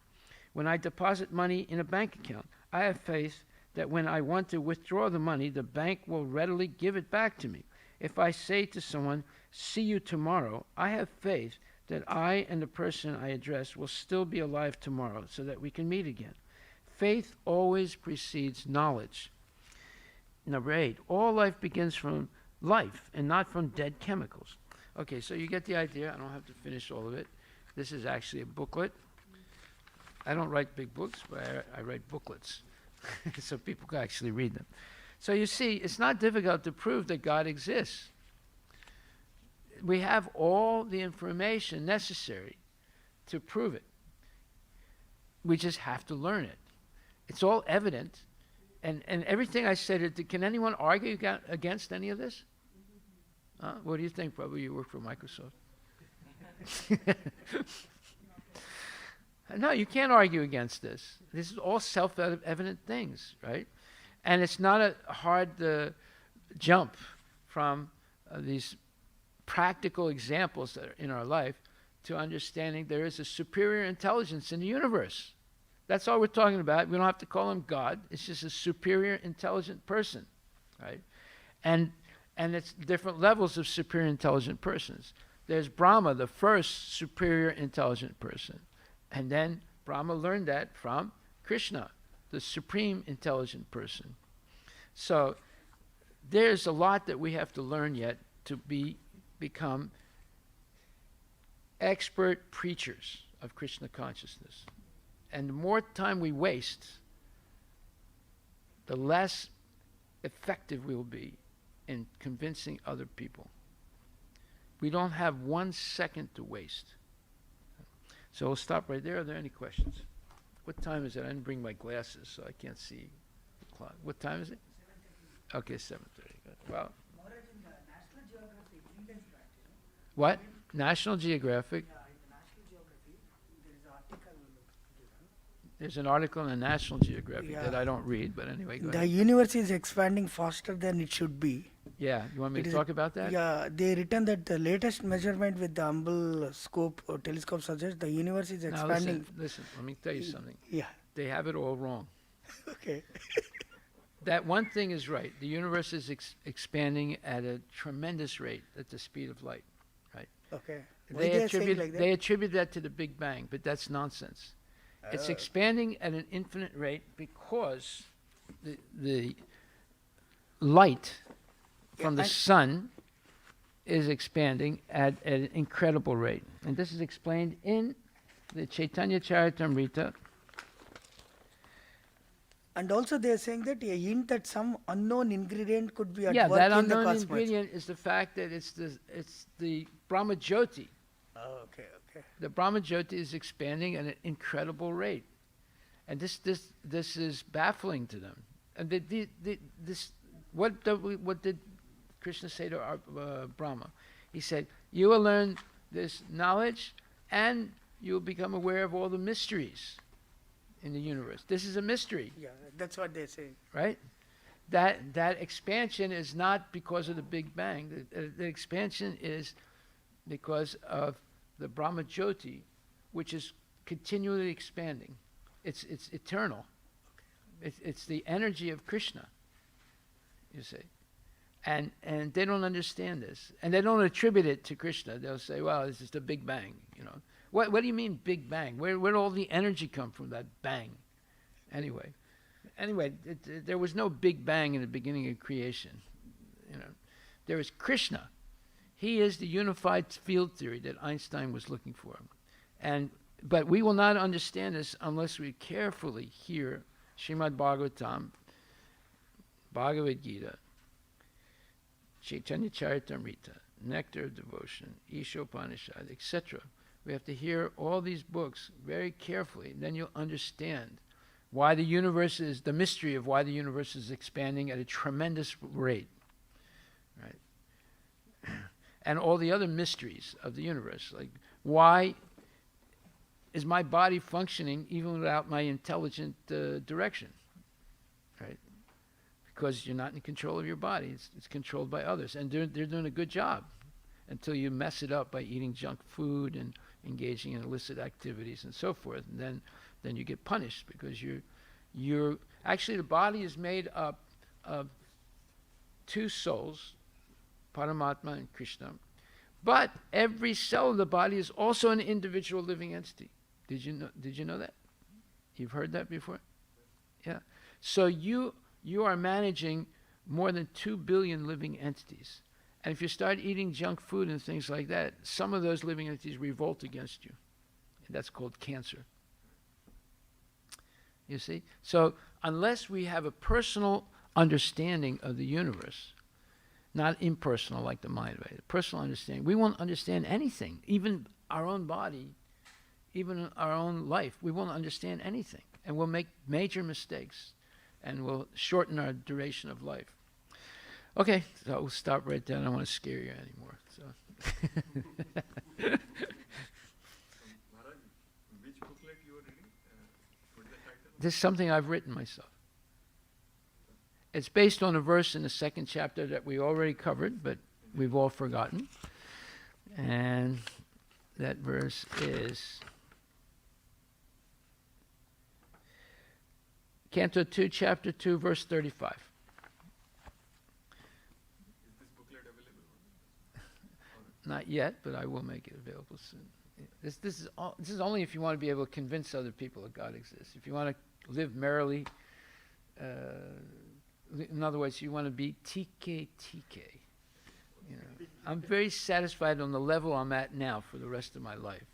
When I deposit money in a bank account, I have faith that when I want to withdraw the money, the bank will readily give it back to me. If I say to someone, "See you tomorrow," I have faith that I and the person I address will still be alive tomorrow so that we can meet again. Faith always precedes knowledge. Number 8, all life begins from life and not from dead chemicals. Okay, so you get the idea. I don't have to finish all of it. This is actually a booklet. I don't write big books, but I write booklets so people can actually read them. So you see, it's not difficult to prove that God exists. We have all the information necessary to prove it. We just have to learn it. It's all evident. And everything I said, can anyone argue against any of this? What do you think, Prabhu? You work for Microsoft. No, you can't argue against this. This is all self-evident things, right? And it's not a hard jump from these practical examples that are in our life to understanding there is a superior intelligence in the universe. That's all we're talking about. We don't have to call him God. It's just a superior intelligent person, right? And it's different levels of superior intelligent persons. There's Brahma, the first superior intelligent person. And then Brahma learned that from Krishna, the supreme intelligent person. So there's a lot that we have to learn yet to become expert preachers of Krishna consciousness. And the more time we waste, the less effective we will be in convincing other people. We don't have 1 second to waste. So we'll stop right there. Are there any questions? What time is it? I didn't bring my glasses, so I can't see the clock. What time is it? 7:30. Okay, 7:30. Well, what? National Geographic? There's an article in the National Geographic that I don't read, but anyway, go ahead. The universe is expanding faster than it should be. Yeah, you want me to talk about that? Yeah, they written that the latest measurement with the Hubble scope or telescope suggests the universe is Now expanding. listen, let me tell you something. Yeah. They have it all wrong. Okay. That one thing is right. The universe is expanding at a tremendous rate at the speed of light, right? Okay. Why They they are saying attribute, like that? they attribute that to the Big Bang, but that's nonsense. It's expanding at an infinite rate because the light from the sun is expanding at an incredible rate. And this is explained in the Chaitanya Charitamrita. And also they are saying that a hint that some unknown ingredient could be at Yeah, work that in the unknown cosmos. ingredient is the fact that it's the Brahma Jyoti. Oh, okay, okay. The Brahma Jyoti is expanding at an incredible rate. And this is baffling to them. And what did Krishna say to Brahma? He said, you will learn this knowledge and you will become aware of all the mysteries in the universe. This is a mystery. Yeah, that's what they're saying. Right? That expansion is not because of the Big Bang. The expansion is because of the Brahma Jyoti, which is continually expanding. It's eternal. It's the energy of Krishna, you see. And they don't understand this. And they don't attribute it to Krishna. They'll say, well, this is the Big Bang, you know. What do you mean Big Bang? Where did all the energy come from, that bang? Anyway, anyway, there was no Big Bang in the beginning of creation. There is Krishna. He is the unified field theory that Einstein was looking for. But we will not understand this unless we carefully hear Srimad Bhagavatam, Bhagavad Gita, Chaitanya Charitamrita, Nectar of Devotion, Ishopanishad, etc. We have to hear all these books very carefully. Then you'll understand why the universe is, the mystery of why the universe is expanding at a tremendous rate. Right? And all the other mysteries of the universe, like why is my body functioning even without my intelligent direction? Right? Because you're not in control of your body. It's controlled by others. And they're doing a good job until you mess it up by eating junk food and engaging in illicit activities and so forth. And then you get punished because you're actually, the body is made up of two souls, Paramatma and Krishna. But every cell of the body is also an individual living entity. Did you know that? You've heard that before? Yeah. So you are managing more than 2 billion living entities. And if you start eating junk food and things like that, some of those living entities revolt against you. And that's called cancer. You see? So unless we have a personal understanding of the universe, not impersonal like the mind, right? A personal understanding, we won't understand anything, even our own body, even our own life. We won't understand anything. And we'll make major mistakes. And we'll shorten our duration of life. Okay, so we'll stop right there. I don't want to scare you anymore. So. Which booklet you were reading? What is the title? This is something I've written myself. It's based on a verse in the 2nd chapter that we already covered, but we've all forgotten. And that verse is Canto 2, Chapter 2, verse 35. Is this booklet available? Not yet, but I will make it available soon. This is only if you want to be able to convince other people that God exists. If you want to live merrily, in other words, you want to be TK. I'm very satisfied on the level I'm at now for the rest of my life.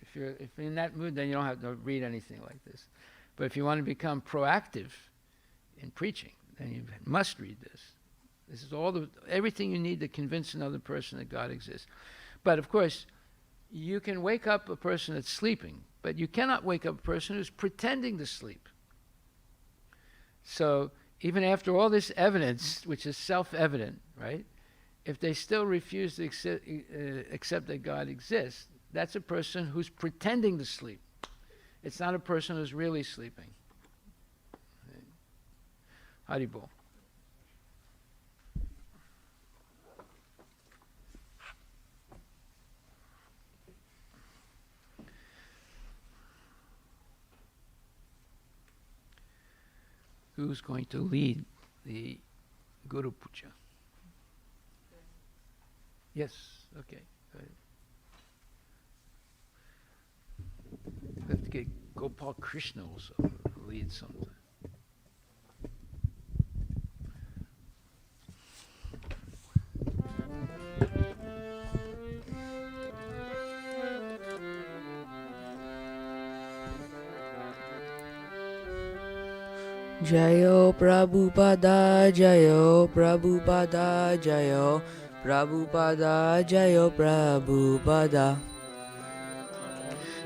If you're in that mood, then you don't have to read anything like this. But if you want to become proactive in preaching, then you must read this. This is everything you need to convince another person that God exists. But of course, you can wake up a person that's sleeping, but you cannot wake up a person who's pretending to sleep. So even after all this evidence, which is self-evident, right? If they still refuse to accept that God exists, that's a person who's pretending to sleep. It's not a person who's really sleeping. Haribol. Who's going to lead the Guru Puja? Yes, okay. Go ahead. We have to get Gopal Krishna also to lead something. Jayo Prabhupada, Jayo Prabhupada, Jayo Prabhupada, Jayo Prabhupada.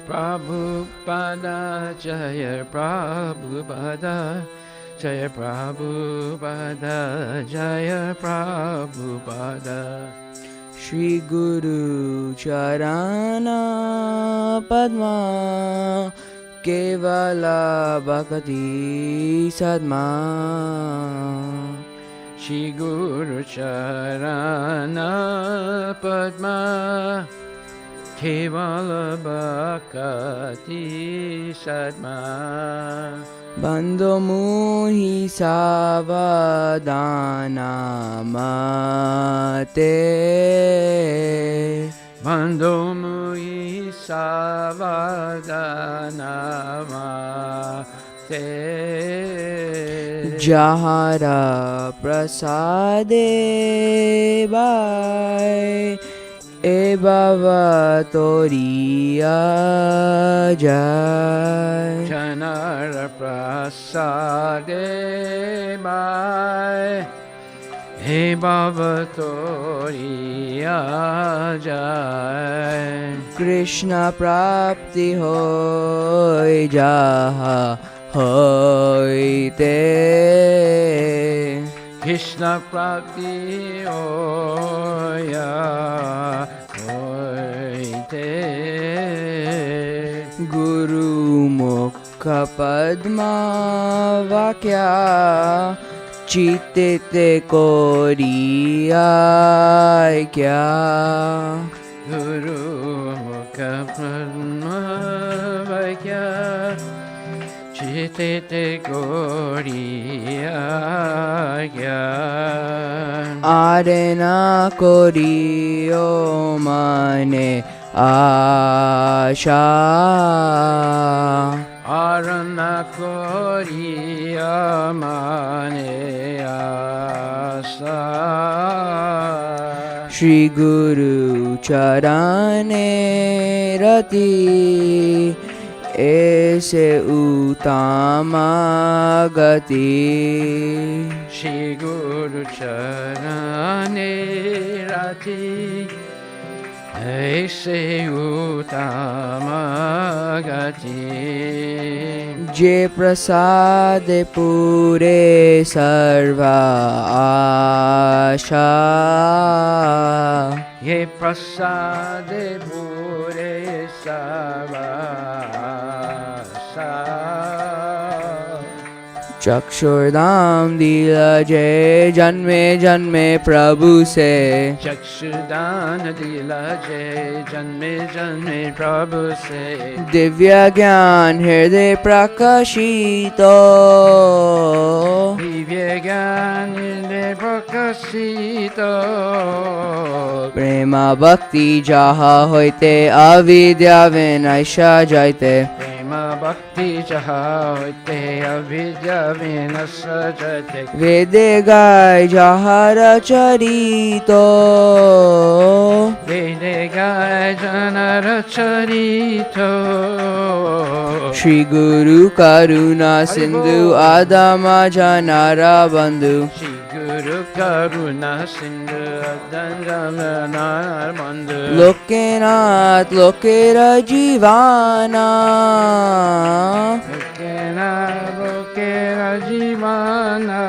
Prabhupada, Jaya Prabhupada, Jaya Prabhupada, Jaya Prabhupada. Shri Guru Charana Padma Kevala Bhakti Sadma. Shri Guru Charana Padma Kevala Bhakti Sadma. Bandho Muhi Savadana Mate. Bandho Muhi Savadana Mate. Jahara prasade bai e baba toriya jai. Janara prasade bai He Baba Toriya Jai. Krishna prapti hoy jaha hoite. Krishna Prapti Oya Oite. Guru Mukha Padma Vakya Chitete Koriya Kya. Guru Mukha Padma Vakya Chitete Koriya Kya. Arena Koriyo Mane Asha. Arana Koriya Mane Asa. Shri Guru Charane Rati Aise Utama Gati. Shri Guru Charane Rati Aise Utama Gati. Je Prasade Pure Sarva Asha. Ye Prasade Pure Savasa. Chakshurdam dila jai janme janme Prabhu se. Chakshudana dila jai janme janme Prabhu se. Divya Gyan Hriday Prakashito. Divya Gyaninde Prakashito. Prema Bhakti Jaha Hoite Avidya Vinasha Jaite. Prema Bhakti Jaha Hoite Avidya Vinasha Jaite. Vede Gai Jahara Charito. Vede Gai Janara Charito. Shri Guru Karuna Sindhu Adama Janara Bandhu. Shri Guru Karuna Sindhu Adama Bandhu. Lokenath Lokera Jivana. Lokera Jivana.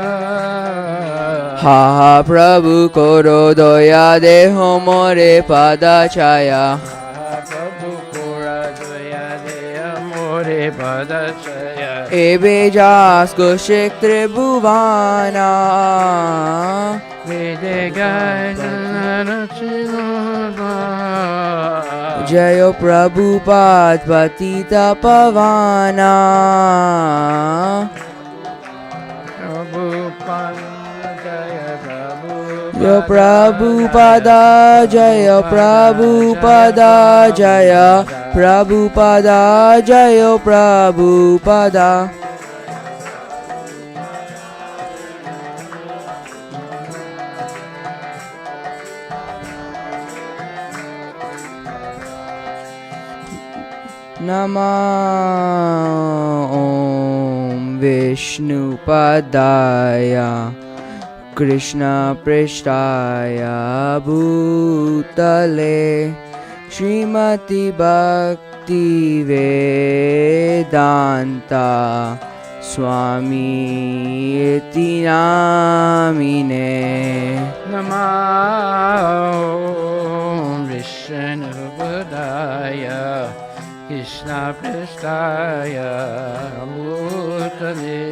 Ha ha Prabhu Koro Doya Deho More Pada Chaya. Prabhu Kora Doya Deya More Pada Chaya. Ebe Jas Goshek Tribhuvana. Vede Gai Janara Chinoda. Jayo Prabhupada Patita Pavana. Jaya Prabhupada Jaya Prabhupada Jaya Prabhupada Jaya Prabhupada. Nama Om Vishnu Padaya Krishna Prishtaya Bhutale Srimati Bhakti Vedanta Swami Iti Namine. Namo Vishnu Padaya Krishna Pristaya Bhutale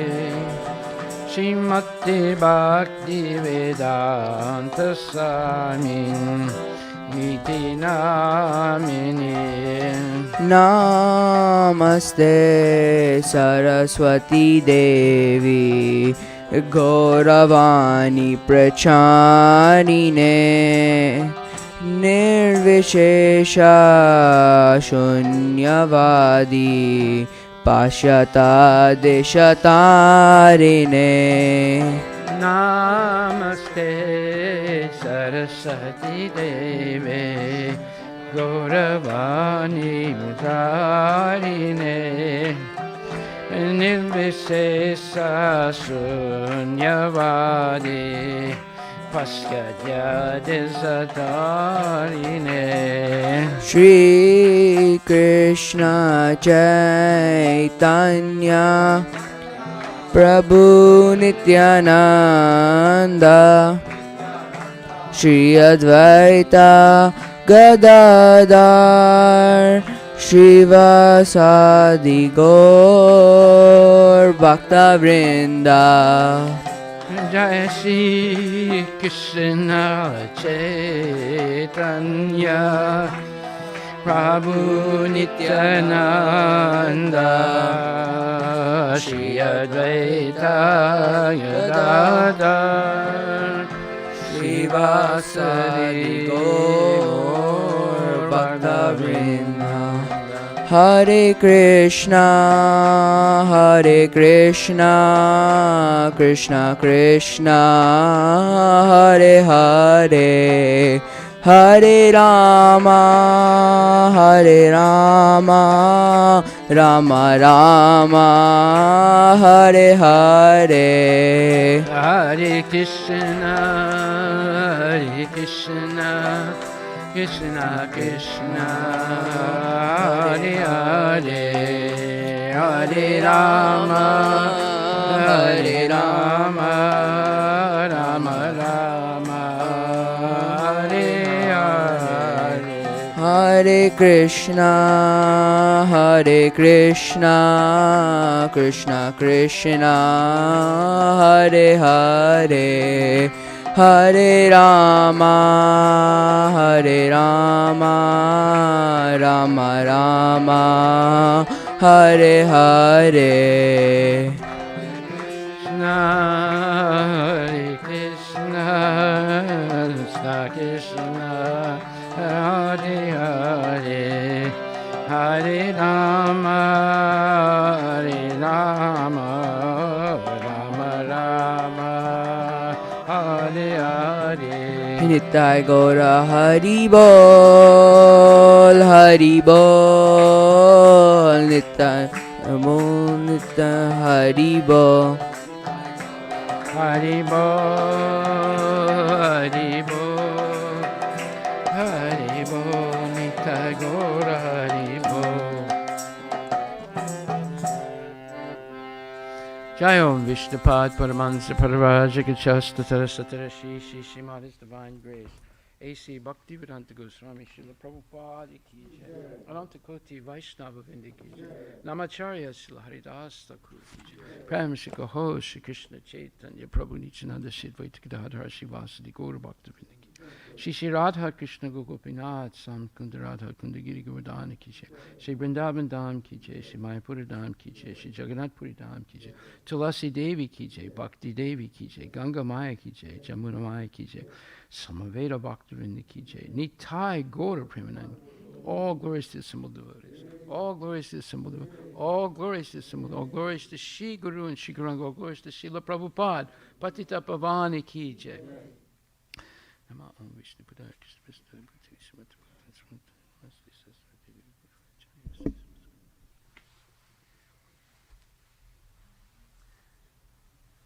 Srimati Bhakti Vedanta Swamin Iti Namine. Namaste Saraswati Devi Gauravani Pracharine Nirvishesha Shunyavadi Pashyata Deshatarine Namaste Saraswati Deve Gauravani Mudharine Nirvishesha Sunyavadi Paskadya Desatarine Shri Krishna Chaitanya Prabhu Nityananda Shri Advaita Gadadhar Shivasadi Gaur Bhakta Vrinda Jai Shri Krishna Chaitanya Prabhu Nityananda Shri Advaita Gadadhar Shivasadi Gaur Bhakta Vrinda Hare Krishna Krishna Krishna Hare Hare Hare Rama Rama Rama Hare Hare Hare Krishna Krishna Krishna Hare Hare Hare Rama Rama Rama Hare Hare Hare Krishna Krishna Krishna Hare Hare Hare Rama Rama Rama Hare Hare Krishna Krishna Hare Hare Hare Rama Rama Rama Hare Hare Nitai Gaura Hari Bol Nitai Hari Bol Haribo, Haribo, Haribo, Nitai Gaura Haribo. Jai Om Vishnupad Paramahansa Parivajaka Shasta Tarasatara Shri Shrimad His Divine Grace. A.C. Bhaktivedanta Goswami Srila Prabhupada Ki Jai. Ananta Koti Vaishnava Vrinda Ki Jai. Namacharya Srila Haridas Thakur Ki Jai. Prem Shri Kaho Shri Krishna Chaitanya Prabhu Nityananda Shri Advaita Gadadhar Shri Vasadi Gaura Bhakta Vrinda Ki Jai. Shri Shri Radha Krishna Gopinath Sam Kunda Radha Kunda Giri Govardhana Ki Jai. Shri Vrindavan Dham Ki Jai. Shri Mayapura Dham Ki Jai. Shri Jagannath Puri Dham Ki Jai. Tulasi Devi Ki Jai. Bhakti Devi Ki Jai. Ganga Maya Ki Jai. Jamuna Maya Ki Jai. Samaveda Bhaktivinoda Ki Jai. Nitai Gaura Premanand. All glories to the simple devotees. All glories to the simple devotees. All glories to the simple. All glories to Shri Guru and Shri Guranga. All glories to Srila Prabhupada. Patita Pavani Ki Jai. Nama Om Vishnu Padaya Krishna Vishnu Bhakti Srimati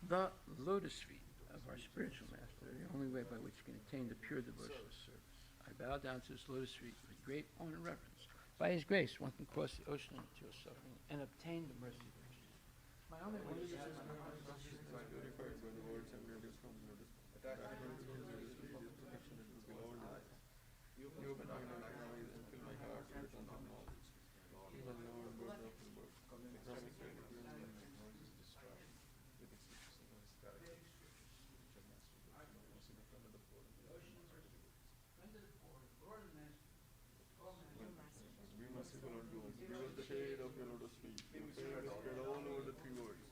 The lotus feet of our spiritual master are the only way by which we can attain the pure devotional service. I bow down to his lotus feet with great honor and reverence. By his grace, one can cross the ocean of material suffering and obtain the mercy of Krishna. My only wish is Shade of your lotus feet. Your favor is spread all over the three worlds.